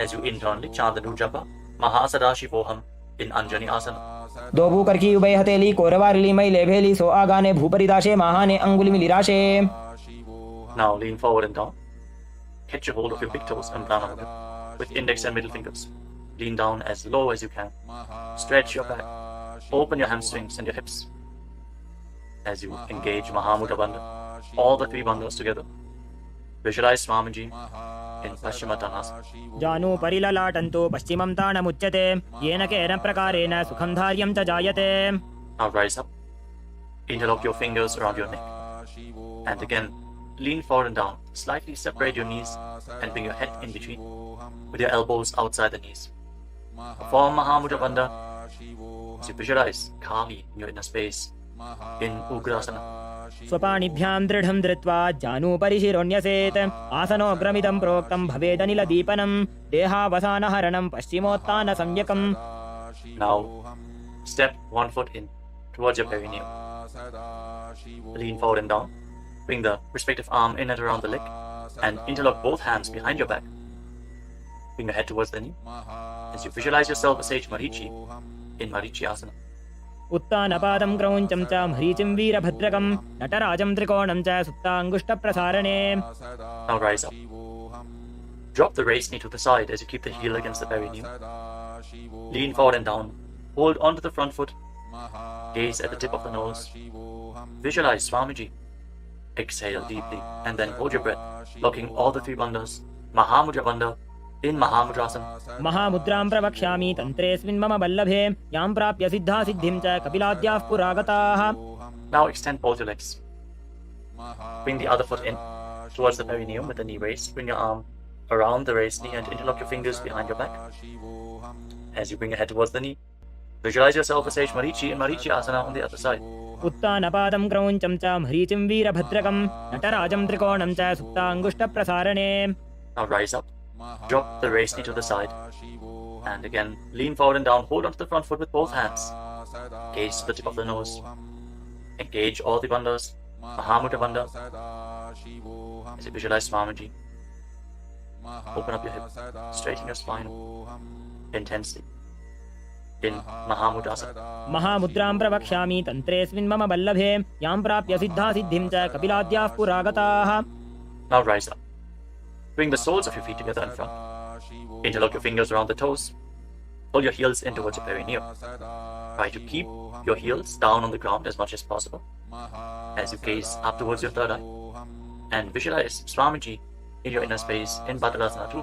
as you internally chant the Nujapa Mahasadashivoham in Anjani Asana. दो भूकर की उभय हथेली कोरवारली मैले भेली सो आगाने भूपरिदाशे महाने अंगुली मिलिराशे. Now lean forward and down. Catch a hold of your big toes and pranayama with index and middle fingers. Lean down as low as you can. Stretch your back. Open your hamstrings and your hips as you engage Mahamudra Bandha, all the three bandhas together. Visualize Swamiji in Paschimottanasana. जानु परिललाटन्तो पश्चिमं ताणमुच्यते येन केन प्रकारेण सुखं धार्यं च जायते. Now rise up. Interlock your fingers around your neck. And again, lean forward and down. Slightly separate your knees and bring your head in between with your elbows outside the knees. Perform Mahamudra Bandha as you visualize Kali in your inner space in Ugrasana. स्वपाणिभ्यां दृढं धृत्वा जानुपरिशिरोऽन्यसेत् आसनोऽग्रमिदं प्रोक्तं भवेदनिलदीपनं देहावसानहरणं पश्चिमोत्तानसंज्ञकम्. Now step one foot in towards your perineum. Lean forward and down. Bring the respective arm in and around the leg and interlock both hands behind your back. Bring your head towards the knee as you visualize yourself as Sage Marichi in Marichi Asana. उत्तानपादं क्रौञ्चं च मरीचिं वीरभद्रकं नटराजं त्रिकोणं च सुप्ताङ्गुष्ठप्रसारणे. Now rise up. Drop the raised knee to the side as you keep the heel against the perineum. Lean forward and down. Hold onto the front foot. Gaze at the tip of the nose. Visualize Swamiji. Exhale deeply and then hold your breath, locking all the three bandhas. Mahamudra Bandha in Mahamudrasana. महामुद्रां प्रवक्ष्यामि तन्त्रेऽस्मिन् मम वल्लभे यां प्राप्य सिद्धा सिद्धिं च कपिलाद्याः पुरागताः. Now extend both your legs. Bring the other foot in towards the perineum with the knee raised. Bring your arm around the raised knee and interlock your fingers behind your back. As you bring your head towards the knee, visualize yourself as Sage Marichi in Marichi Asana on the other side. उत्तानपादं क्रौञ्चं च मरीचिं वीरभद्रकं नटराजं त्रिकोणं च सुप्ताङ्गुष्ठप्रसारणे. Now rise up. Drop the raised knee to the side. And again, lean forward and down. Hold onto the front foot with both hands. Gaze to the tip of the nose. Engage all the bandhas. Mahamudra Bandha. As you visualize Swamiji. Open up your hip. Straighten your spine. Intensely. In Mahamudrasana. महामुद्रां प्रवक्ष्यामि तन्त्रेऽस्मिन् मम वल्लभे यां प्राप्य सिद्धा सिद्धिं च कपिलाद्याः पुरागताः. Now rise up. Bring the soles of your feet together in front. Interlock your fingers around the toes. Pull your heels in towards your perineum. Try to keep your heels down on the ground as much as possible as you gaze up towards your third eye. And visualize Swamiji in your inner space in Badalasana 2.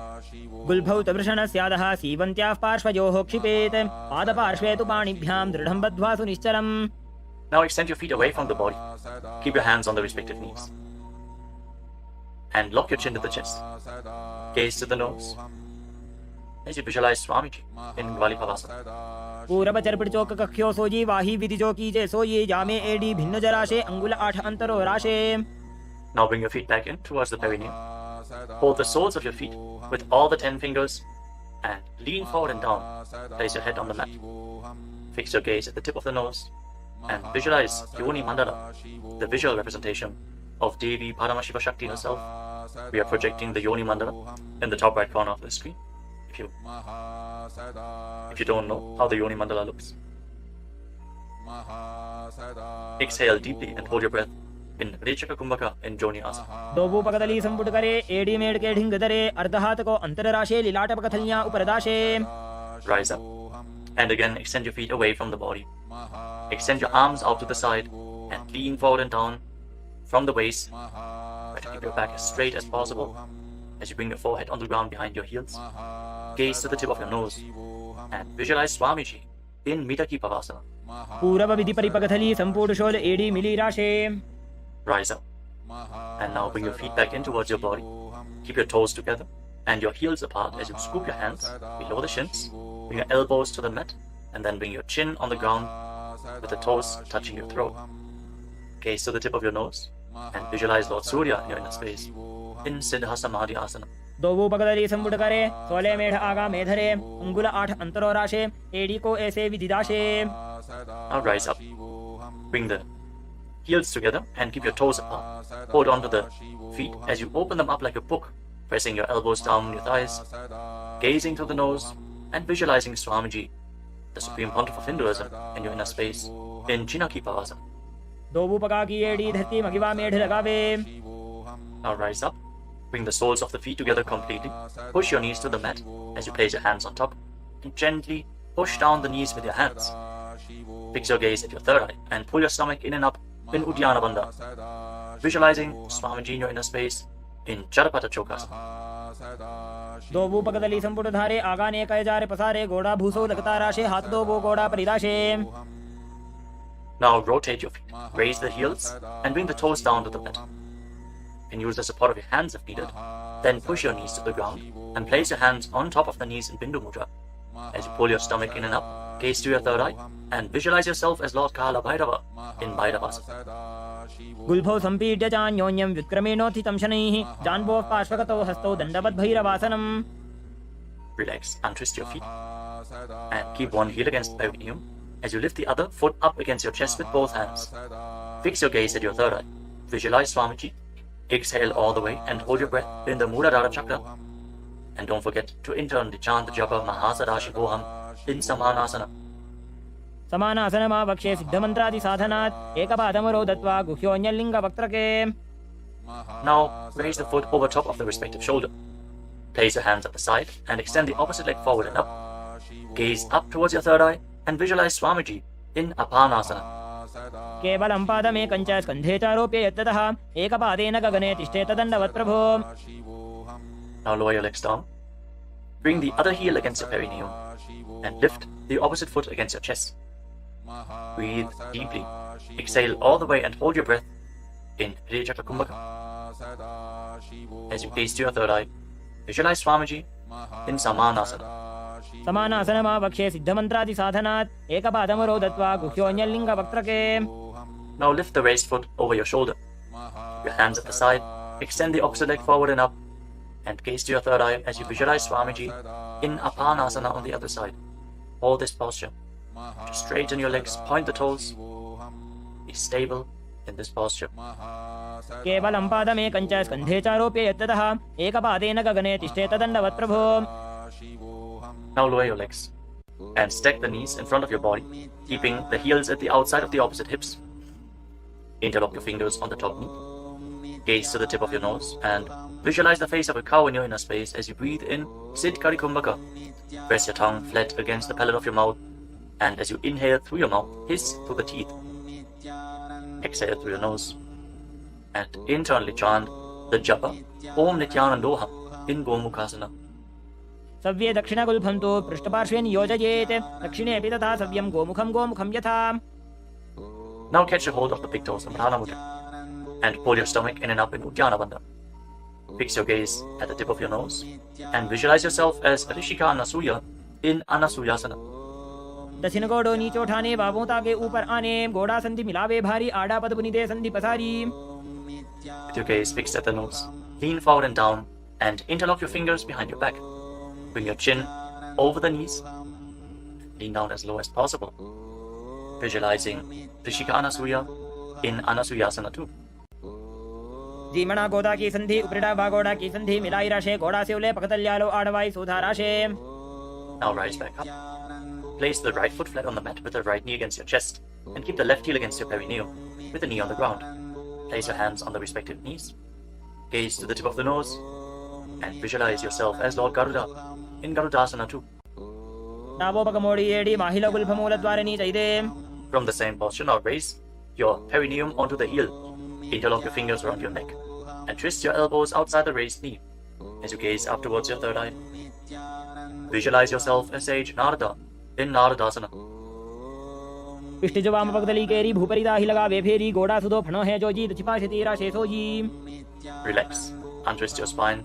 गुल्भौ तवृषणस्यादः सीवन्त्याः पार्श्वयोः क्षिपेत् पादपार्श्वे तु पाणिभ्यां दृढं बद्ध्वा सुनिश्चलम्. Now extend your feet away from the body. Keep your hands on the respective knees. And lock your chin to the chest. Gaze to the nose as you visualize Swamiji in Gvalipavasana. पूरब चरपट चौक कख्यो सोजी वाही विधि जो कीजे सोई जामे AD भिन्न जराशे अंगुल 8 अंतरो राशे. Now bring your feet back in towards the perineum. Hold the soles of your feet with all the 10 fingers and lean forward and down. Place your head on the mat. Fix your gaze at the tip of the nose and visualize Yoni Mandala, the visual representation of Devi Paramashiva Shakti herself. We are projecting the Yoni Mandala in the top right corner of the screen. If you don't know how the Yoni Mandala looks. Exhale deeply and hold your breath in Rechaka Kumbhaka in Joni Asana. दोबू पकदली संपुट करे AD made के ढिंग दरे अर्धहात को अंतर राशे लीलाट पकथलियां उपरदाशे. Rise up and again extend your feet away from the body. Extend your arms out to the side and lean forward and down from the waist. Try to keep your back as straight as possible as you bring your forehead on the ground behind your heels. Gaze to the tip of your nose and visualize Swamiji in Mitaki Pavasana. पूरब विधि परिपकथली संपूर्ण शोल एडी मिली राशे. Rise up and now bring your feet back in towards your body. Keep your toes together and your heels apart as you scoop your hands below the shins. Bring your elbows to the mat and then bring your chin on the ground with the toes touching your throat. Gaze to the tip of your nose and visualize Lord Surya in your inner space in Siddha Samadhi Asana. दोबू पकदली संपुट करे 16 मेढ़ आगा मेधरे अंगुल 8 अंतरो राशे AD को ऐसे विधिदाशे. Now rise up. Bring the heels together and keep your toes apart. Hold on to the feet as you open them up like a book, pressing your elbows down on your thighs, gazing through the nose and visualizing Swamiji, the Supreme Pontiff of Hinduism, in your inner space in Chinaki Pavasana. दोबू पका की AD धरती मगिवा मेढ़ लगावे. Now rise up. Bring the soles of the feet together completely. Push your knees to the mat as you place your hands on top and gently push down the knees with your hands. Fix your gaze at your third eye and pull your stomach in and up in Uddiyana Bandha. Visualizing Swamiji in your inner space in Charapata Chokasana. दोबू पकदली संपुट धारे आगा ने कय जारे पसारे गोड़ा भूसो लगता राशे हाथ दोबू गोड़ा परिदाशे. Now rotate your feet. Raise the heels and bring the toes down to the mat. You can use the support of your hands if needed. Then push your knees to the ground and place your hands on top of the knees in Bindu Mudra. As you pull your stomach in and up, gaze to your third eye and visualize yourself as Lord Kala Bhairava in Bhairavasana. गुल्फो संपीड्य चान्योन्यं व्युत्क्रमेणोत्थितं शनैः जान्वोः पार्श्वगतौ हस्तौ दण्डवद् भैरवासनम्. Relax and twist your feet and keep one heel against the perineum as you lift the other foot up against your chest with both hands. Fix your gaze at your third eye. Visualize Swamiji. Exhale all the way and hold your breath in the Muladhara chakra. And don't forget to internally chant the japa Mahasadashivoham in Samanasana. समानासनमा वक्षे सिद्धमन्त्रादि साधनात् एकपादमरो दत्वा गुह्योऽन्यलिङ्ग वक्त्रके. Now raise the foot over top of the respective shoulder. Place your hands at the side and extend the opposite leg forward and up. Gaze up towards your third eye and visualize Swamiji in Apanasana. केवलं पादमेकं च स्कन्धे च आरोप्य यत्ततः एकपादेन गगने तिष्ठेत दण्डवत् प्रभो. Now lower your legs down. Bring the other heel against your perineum and lift the opposite foot against your chest. Breathe deeply. Exhale all the way and hold your breath in Rechaka Kumbhaka. As you gaze to your third eye, visualize Swamiji in Samanasana. समानासनमा वक्षे सिद्धमन्त्रादि साधनात् एकपादमरो दत्वा गुह्योऽन्यलिङ्ग वक्त्रके. Now lift the raised foot over your shoulder. Your hands at the side, extend the opposite leg forward and up, and gaze to your third eye as you visualize Swamiji in Apanasana on the other side. Hold this posture. Just straighten your legs, point the toes. Be stable in this posture. केवलं पादमेकं च स्कन्धे च आरोप्य यत्ततः एकपादेन गगने तिष्ठेत दण्डवत् प्रभो. Now lower your legs and stack the knees in front of your body, keeping the heels at the outside of the opposite hips. Interlock your fingers on the top knee. Gaze to the tip of your nose and visualize the face of a cow in your inner space as you breathe in Siddhkari Kumbhaka. Press your tongue flat against the palate of your mouth, and as you inhale through your mouth, hiss through the teeth. Exhale through your nose and internally chant the japa Om Nithyananda Yoga in Gomukhasana. सव्ये दक्षिणगुल्फं तु पृष्ठपार्श्वे नियोजयेत् दक्षिणेऽपि तथा सव्यं गोमुखं गोमुखं यथा. Now catch a hold of the big toes of Pranayama and pull your stomach in and up in Uddiyana Bandha. Fix your gaze at the tip of your nose and visualize yourself as Rishika Anasuya in Anasuyasana. दक्षिण गोडो नीचे उठाने, बाबों ताके ऊपर आने, घोड़ा संधि मिलावे भारी, आड़ा पद पुनिदे संधि पसारी. With your gaze fixed at the nose, lean forward and down and interlock your fingers behind your back. Bring your chin over the knees. Lean down as low as possible. Visualizing Rishika Anasuya in Anasuyasana 2. जीमणा गोदा की संधि, उपरिडा भागोड़ा की संधि मिलाई राशे, घोड़ा से उले पकतल्यालो आड़वाई सुधा राशे. Now rise back up. Place the right foot flat on the mat with the right knee against your chest and keep the left heel against your perineum with the knee on the ground. Place your hands on the respective knees. Gaze to the tip of the nose and visualize yourself as Lord Garuda in Garudasana 2. नाभोपकमोड़ी एडी माहिला गुल्फमूलद्वारिणी चैदे. From the same posture, now raise your perineum onto the heel. Interlock your fingers around your neck and twist your elbows outside the raised knee as you gaze up towards your third eye. Visualize yourself as sage Narada in Naradasana. पिष्टिजो वाम पगदली केरी भूपरिदा ही लगा वे फेरी, घोड़ा सुदो फणो है जो जी दछिपा शतीरा शेषो जी. Relax, untwist your spine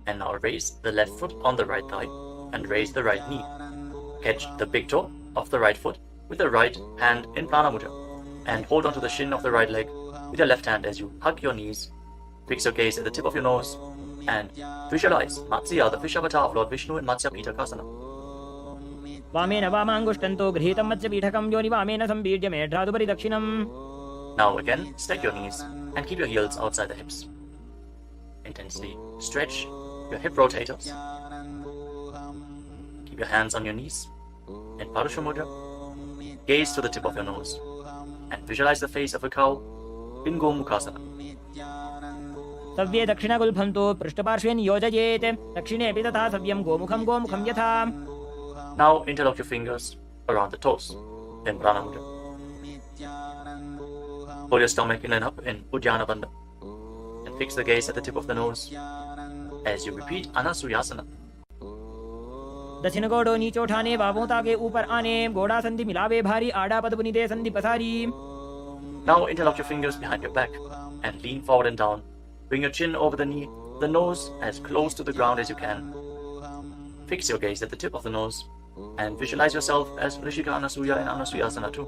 and now raise the left foot on the right thigh and raise the right knee. Catch the big toe of the right foot with the right hand in Prana Mudra and hold onto the shin of the right leg with your left hand as you hug your knees. Fix your gaze at the tip of your nose and visualize Matsya, the fish avatar of Lord Vishnu in Matsya Pitakasana. वामेन वामांगुष्टन्तो गृहीतं मत्स्य पीठकं योनि वामेन संबीड्य मेढ्रादुपरि दक्षिणम्. Now again, stack your knees and keep your heels outside the hips. Intensely stretch your hip rotators. Keep your hands on your knees in Parusha Mudra. Gaze to the tip of your nose and visualize the face of a cow in Gomukhasana. सव्ये दक्षिणगुल्फन्तो पृष्ठपार्श्वे नियोजयेत्, दक्षिणेऽपि तथा सव्यं गोमुखं गोमुखं यथा. Now interlock your fingers around the toes in Prana Mudra. Pull your stomach in and up in Uddiyana Bandha and fix the gaze at the tip of the nose as you repeat Anasuyasana. दक्षिण गोडो नीचे उठाने, बाबों ताके ऊपर आने, घोड़ा संधि मिलावे भारी, आड़ा पद पुनिदे संधि पसारी. Now interlock your fingers behind your back and lean forward and down. Bring your chin over the knee, the nose as close to the ground as you can. Fix your gaze at the tip of the nose and visualize yourself as Rishika Anasuya in Anasuyasana 2.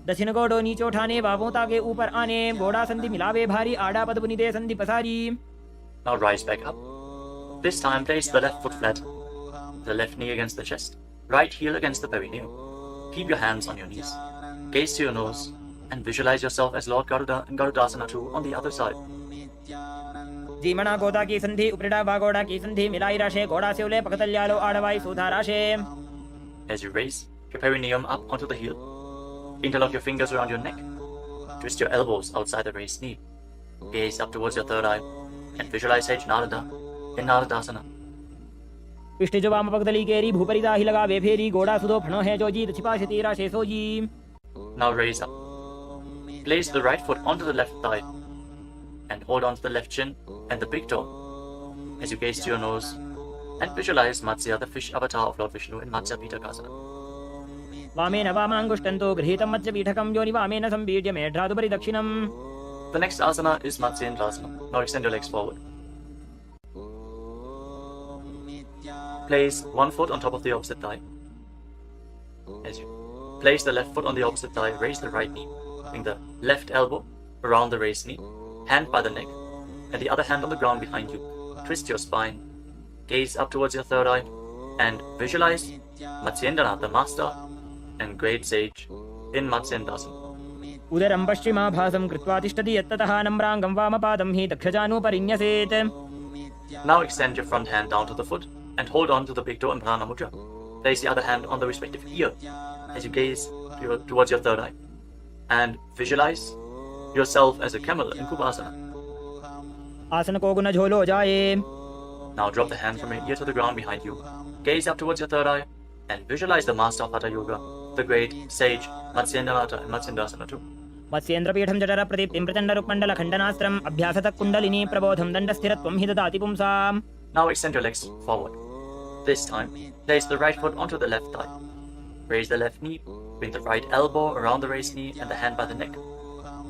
दक्षिण गोडो नीचे उठाने, बाबों ताके ऊपर आने, घोड़ा संधि मिलावे भारी, आड़ा पद पुनिदे संधि पसारी. Now rise back up. This time place the left foot flat, the left knee against the chest, right heel against the perineum. Keep your hands on your knees. Gaze to your nose and visualize yourself as Lord Garuda in Garudasana 2 on the other side. जीमणा गोदा की संधि, उपरिडा भागोड़ा की संधि मिलाई राशे, घोड़ा से उले पकतल्यालो आड़वाई सुधा राशे. As you raise your perineum up onto the heel, interlock your fingers around your neck. Twist your elbows outside the raised knee. Gaze up towards your third eye and visualize sage Narada in Naradasana. पिष्टिजो वाम पगदली केरी भूपरिदा ही लगा वे फेरी, घोड़ा सुदो फणो है जो जी दछिपा शतीरा शेषो जी. Now raise up. Place the right foot onto the left thigh and hold on to the left chin and the big toe as you gaze to your nose and visualize Matsya, the fish avatar of Lord Vishnu in Matsya Pitakasana. वामेन वामांगुष्टन्तो गृहीतं मत्स्य पीठकं योनि वामेन संबीड्य मेढ्रादुपरि दक्षिणम्. The next asana is Matsyendrasana. Now extend your legs forward. Place one foot on top of the opposite thigh. As you place the left foot on the opposite thigh, raise the right knee. Bring the left elbow around the raised knee, hand by the neck, and the other hand on the ground behind you. Twist your spine, gaze up towards your third eye, and visualize Matsyendra, the master and great sage in Matsyendasana. उदरं पश्चिमाभासं कृत्वा तिष्ठति यत्ततः नम्राङ्गं वामपादं हि दक्षजानुपरिन्यसेत्. Now extend your front hand down to the foot and hold on to the big toe in Prana Mudra. Place the other hand on the respective ear as you gaze towards your third eye and visualize yourself as a camel in Kubasana. आसन को गुण झोलो जाए. Now drop the hand from your ear to the ground behind you. Gaze up towards your third eye and visualize the master of Hatha Yoga, the great sage Matsyendranath in Matsyendasana 2. मत्स्येन्द्रपीठं जठर प्रदीप्तिं प्रचण्डरुक्मण्डल खण्डनास्त्रम् अभ्यासतः kundalini प्रबोधं दण्डस्थिरत्वं हि ददाति पुंसाम्. Now extend your legs forward. This time, place the right foot onto the left thigh. Raise the left knee, bring the right elbow around the raised knee and the hand by the neck.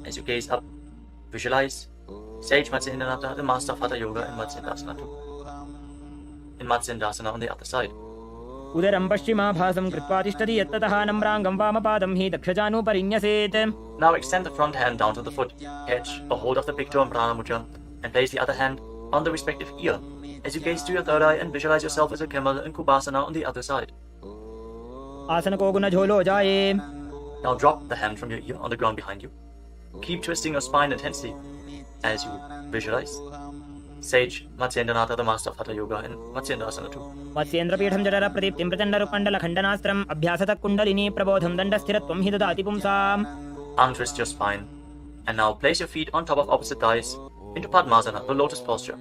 As you gaze up, visualize sage Matsyendranath, the master of Hatha Yoga in Matsyendasana 2. In Matsyendasana on the other side. उदरं पश्चिमाभासं कृत्वा तिष्ठति यत्ततः नम्राङ्गं वामपादं हि दक्षजानुपरिन्यसेत्. Now extend the front hand down to the foot, catch a hold of the big toe and prana mudra, and place the other hand on the respective ear as you gaze to your third eye and visualize yourself as a camel in Kubasana on the other side. आसन को गुण झोलो जाए. Now drop the hand from your ear on the ground behind you. Keep twisting your spine intensely as you visualize. Sage Matsyendranath, the master of Hatha Yoga, and Matsyendra Asana too. मत्स्येन्द्रपीठं जठर प्रदीप्तिं प्रचण्डरुकण्डलखण्डनास्त्रम् अभ्यासतः kundalini प्रबोधं दण्डस्थिरत्वं हि ददाति पुंसाम्. Untwist your spine, and now place your feet on top of opposite thighs into Padmasana, the lotus posture.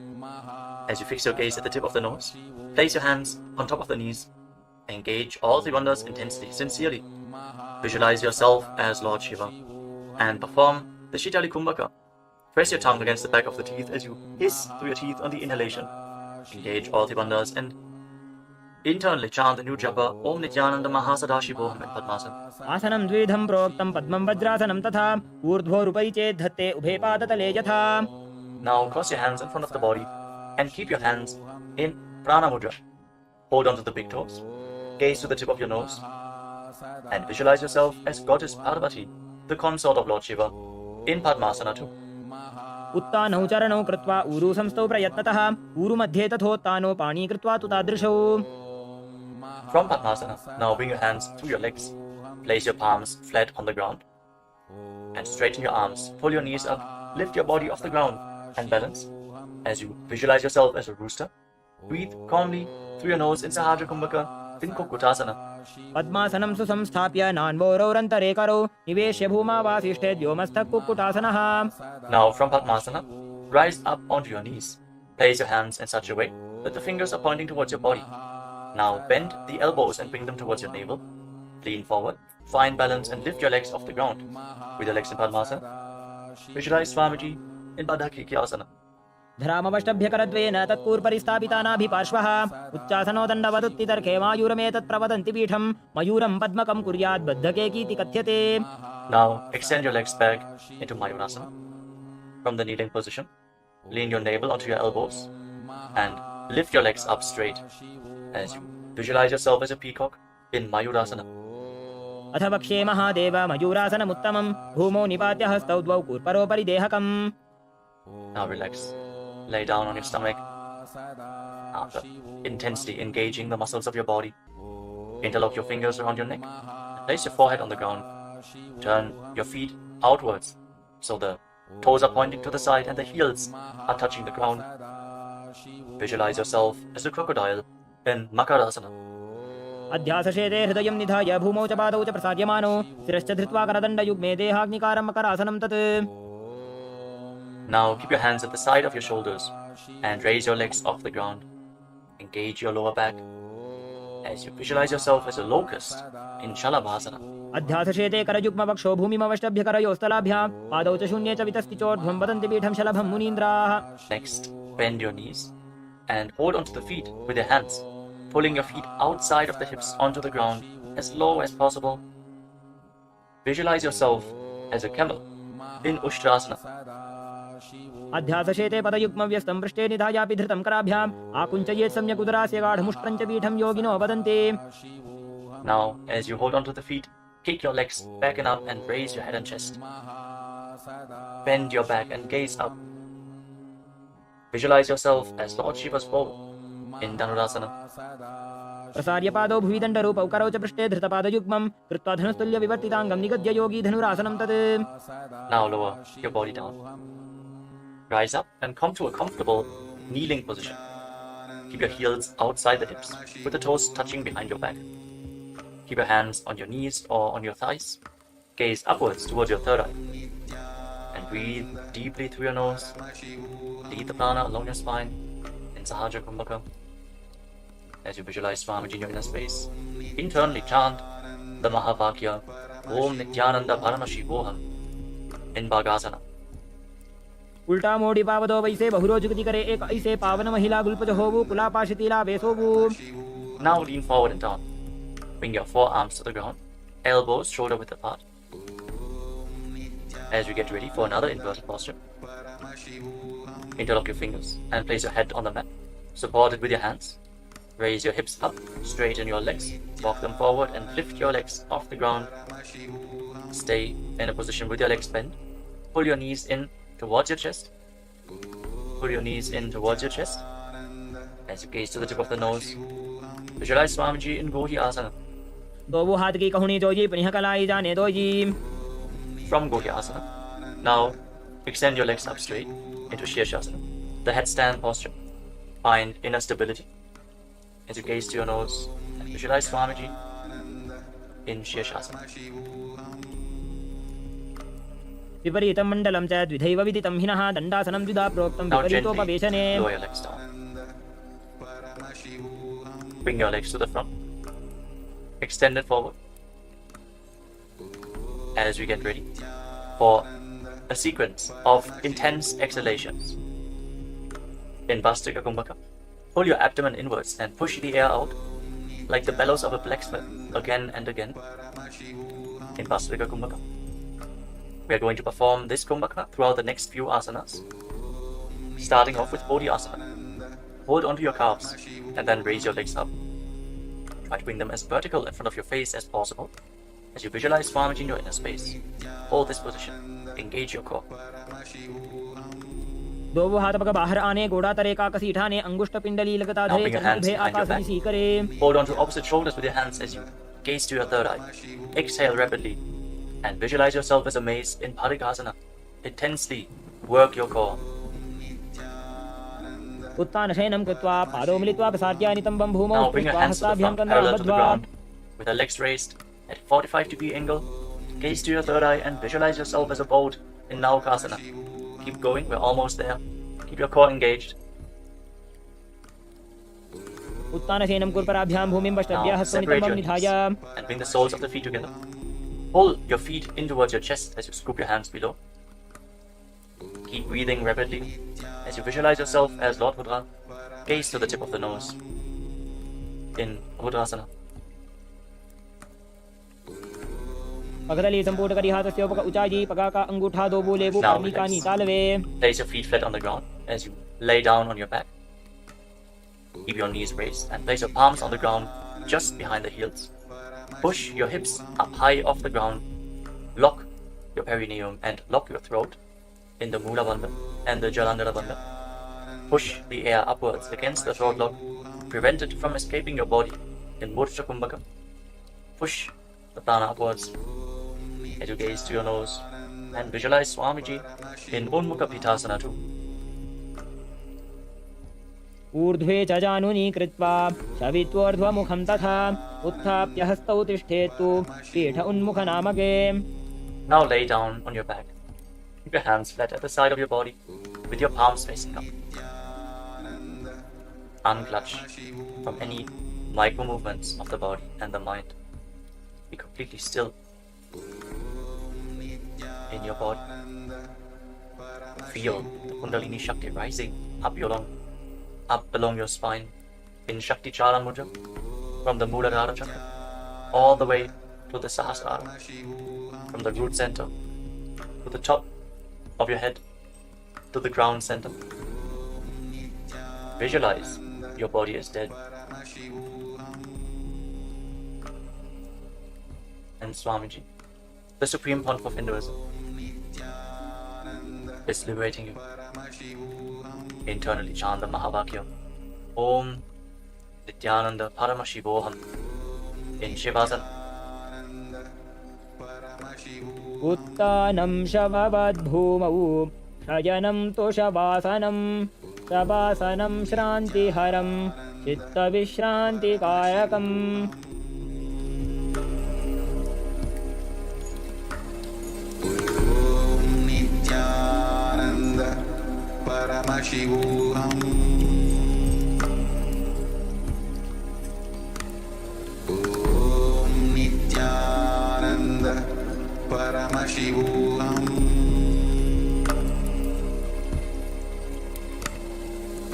As you fix your gaze at the tip of the nose, place your hands on top of the knees. Engage all the bandhas intensely, sincerely. Visualize yourself as Lord Shiva and perform the Shitali Kumbhaka. Press your tongue against the back of the teeth as you hiss through your teeth on the inhalation. Engage all the bandhas and internally chant the new japa Om Nithyananda Yoga in Padmasana. आसनं द्विधं प्रोक्तं पद्मं वज्रासनं तथा ऊर्ध्वोरुपरि चेत् धत्ते उभे पादतले यथा. Now cross your hands in front of the body and keep your hands in prana mudra. Hold on to the big toes. Gaze to the tip of your nose and visualize yourself as Goddess Parvati, the consort of Lord Shiva, in Padmasana too. उत्तानौ चरणौ कृत्वा ऊरु संस्थौ प्रयत्नतः ऊरु मध्ये तथोत्तानो पाणी कृत्वा तु तादृशौ. From Padmasana, now bring your hands through your legs. Place your palms flat on the ground and straighten your arms. Pull your knees up, lift your body off the ground and balance. As you visualize yourself as a rooster, breathe calmly through your nose in Sahaja Kumbhaka in Kukutasana. पद्मासनं सुसंस्थाप्य नान्वोरौरन्तरे करौ निवेश्य भूमावासिष्ठे व्योमस्थः कुक्कुटासनः. Now from Padmasana, rise up onto your knees. Place your hands in such a way that the fingers are pointing towards your body. Now bend the elbows and bring them towards your navel. Lean forward, find balance and lift your legs off the ground. With your legs in Padmasana, visualize Swamiji in Bandhas. धरामवष्टभ्यकरद्वेन तत्पूर्परि स्थापितानाभिपार्श्वः उच्चासनो दण्डवदुत्तितर्के मायूरमेतत् प्रवदन्ति पीठं मयूरं पद्मकं कुर्यात् बद्धकेकीति कथ्यते. Now extend your legs back into Mayurasana. From the kneeling position, lean your navel onto your elbows and lift your legs up straight as you visualize yourself as a peacock in Mayurasana. अथ वक्ष्ये महादेव मयूरासनमुत्तमं भूमौ निपात्य हस्तौ द्वौ कूर्परोपरि देहकम्. Now relax. Lay down on your stomach. After intensely engaging the muscles of your body, interlock your fingers around your neck. Place your forehead on the ground. Turn your feet outwards so the toes are pointing to the side and the heels are touching the ground. Visualize yourself as a crocodile in Makarasana. अध्यासशेते हृदयं निधाय भूमौ च पादौ च प्रसार्यमानो शिरश्च धृत्वा करदण्डयुग्मे देहाग्निकारं मकरासनं तत्. Now keep your hands at the side of your shoulders and raise your legs off the ground. Engage your lower back as you visualize yourself as a locust in Shalabhasana. अध्यासशेते करयुग्मवक्षो भूमिमवष्टभ्यकरयोस्तलाभ्यां पादौ च शून्ये च वितस्तिचोर्ध्वं वदन्ति पीठं शलभं मुनीन्द्राः. Next, bend your knees and hold onto the feet with your hands, pulling your feet outside of the hips onto the ground as low as possible. Visualize yourself as a camel in Ushtrasana. अध्यासशेते पदयुग्मव्यस्तं पृष्ठे निधायापि धृतं कराभ्याम् आकुञ्चयेत् सम्यक् उदरास्य गाढमुष्ट्रं च पीठं योगिनो वदन्ति. Now, as you hold onto the feet, kick your legs back and up and raise your head and chest. Bend your back and gaze up. Visualize yourself as Lord Shiva's bow in Dhanurasana. प्रसार्य पादौ भुवि दण्डरूपौ करौ च पृष्ठे धृतपादयुग्मं कृत्वा धनुस्तुल्य विवर्तिताङ्गं निगद्य योगी धनुरासनं तत्. Now lower your body down. Rise up and come to a comfortable kneeling position. Keep your heels outside the hips with the toes touching behind your back. Keep your hands on your knees or on your thighs. Gaze upwards towards your third eye. And breathe deeply through your nose. Lead the prana along your spine in Sahaja Kumbhaka. As you visualize Swamiji in your inner space, internally chant the Mahavakya Om Nithyananda Paramashivam in Bhagasana. उल्टा मोड़ी पावदो वैसे बहुरोजुगति करे एक ऐसे पावन महिला गुल्पज होवु कुलापाशितीला वेसोवु. Now lean forward and down. Bring your forearms to the ground, elbows shoulder width apart. As you get ready for another inverted posture, interlock your fingers and place your head on the mat, supported with your hands. Raise your hips up, straighten your legs, walk them forward and lift your legs off the ground. Stay in a position with your legs bent. Pull your knees in towards your chest. Pull your knees in towards your chest. As you gaze to the tip of the nose, visualize Swamiji in Gohi Asana. दो वो हाथ की कहुनी दो जी पुनः कलाई जाने दो जी. From Gohi Asana, now extend your legs up straight into Shirshasana, the headstand posture. Find inner stability. As you gaze to your nose, and visualize Swamiji in Shirshasana. विपरीतं मण्डलं च द्विधैव विदितं हिनः दण्डासनं द्विधा प्रोक्तं Now gently विपरीतोपवेशने. lower your legs down. Bring your legs to the front. Extend it forward. As we get ready for a sequence of intense exhalations. In Bhastrika Kumbhaka, pull your abdomen inwards and push the air out like the bellows of a blacksmith again and again. In Bhastrika Kumbhaka, we are going to perform this Kumbhaka throughout the next few asanas. Starting off with Bodhi Asana. Hold onto your calves and then raise your legs up. Try to bring them as vertical in front of your face as possible. As you visualize Swamiji in your inner space, hold this position. Engage your core. दो वो हाथ पग बाहर आने गोड़ा तरे का कसी ठाने अंगुष्ठ पिंडली लगता Now धरे bring your hands चतुर्भे behind your Akash back. सी करे. Hold on to opposite shoulders with your hands as you gaze to your third eye. Exhale rapidly and visualize yourself as a mace in Bharikasana. Intensely work your core. उत्तान शयनं कृत्वा पादौ मिलित्वा प्रसार्य नितम्बं भूमौ Now bring your कृत्वा hands to the हस्ताभ्यां front, parallel to the कन्नाबद्ध्वा. ground, with your legs raised at a 45-degree angle. Gaze to your third eye and visualize yourself as a boat in Naukasana. Keep going, we're almost there. Keep your core engaged. उत्तान शयनं कुर्पराभ्यां भूमिं पष्टभ्यः Now हस्तौ separate नितम्बं your निधाय. knees and bring the soles of the feet together. Pull your feet in towards your chest as you scoop your hands below. Keep breathing rapidly as you visualize yourself as Lord Rudra. Gaze to the tip of the nose in Rudrasana. पगदली संपूर्ण करी हाथस्य उपक उचाजी पगाका अंगूठा दो बोले वो Now कर्मिका relax. नीतालवे. Place your feet flat on the ground as you lay down on your back. Keep your knees raised and place your palms on the ground just behind the heels. Push your hips up high off the ground. Lock your perineum and lock your throat in the Mula Bandha and the Jalandhara Bandha. Push the air upwards against the throat lock. Prevent it from escaping your body in Murcha Kumbhaka. Push the prana upwards as you gaze to your nose and visualize Swamiji in Unmukha Pitasana too. ऊर्ध्वे च जानुनी कृत्वा शवित्वोर्ध्वमुखं तथा उत्थाप्य हस्तौ तिष्ठेत्तु पीठ उन्मुखनामके. Now lay down on your back. Keep your hands flat at the side of your body with your palms facing up. Unclutch from any micro movements of the body and the mind. Be completely still in your body. Feel the Kundalini Shakti rising up along your spine in Shakti Charan Mudra from the Muladhara Chakra all the way to the Sahasrara, from the root center to the top of your head to the ground center. Visualize your body is dead and Swamiji, the supreme pontiff of Hinduism, is liberating you. Internally chant the Mahavakya. Om Nithyananda Paramashivoham in Shivasana. उत्तानं शववद्भूमौ शयनं तु शवासनं शवासनं श्रान्तिहरं चित्तविश्रान्तिकायकम्. नित्यानन्द परमशिवोऽहम्. ॐ नित्यानन्द परमशिवोऽहम्.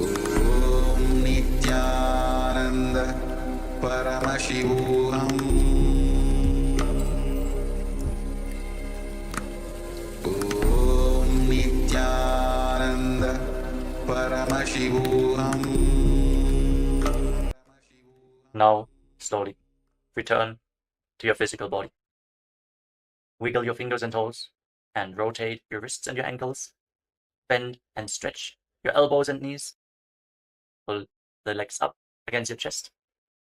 ॐ नित्यानन्द परमशिवोऽहम्. ॐ नित्यानन्द परमशिवोऽहम्. Now, slowly, return to your physical body. Wiggle your fingers and toes, and rotate your wrists and your ankles. Bend and stretch your elbows and knees. Pull the legs up against your chest.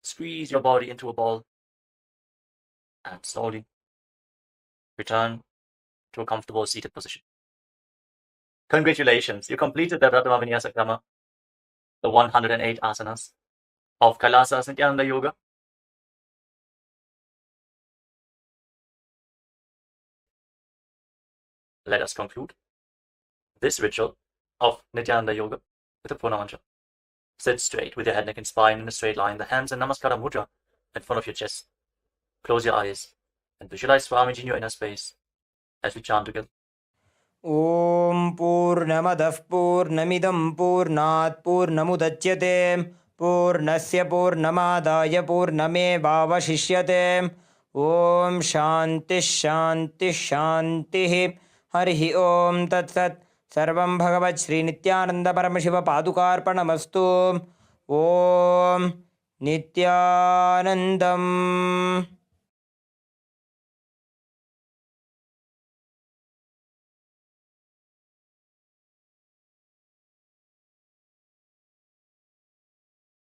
Squeeze your body into a ball. And slowly, return to a comfortable seated position. Congratulations, you completed the Vinyasa Krama, the 108 asanas of Kailasa's Nithyananda Yoga. Let us conclude this ritual of Nithyananda Yoga with a Purna mantra. Sit straight with your head, neck, and spine in a straight line, the hands in Namaskara mudra in front of your chest. Close your eyes and visualize Swamiji in your inner space as we chant together. ॐ पूर्णमदः पूर्णमिदं पूर्णात् पूर्णमुदच्यते पूर्णस्य पूर्णमादाय पूर्णमेवावशिष्यते ॐ शान्तिः शान्तिः शान्तिः हरिः ॐ तत्सत् सर्वं भगवत् श्रीनित्यानन्दपरमशिवपादुकार्पणमस्तु ॐ नित्यानन्दम्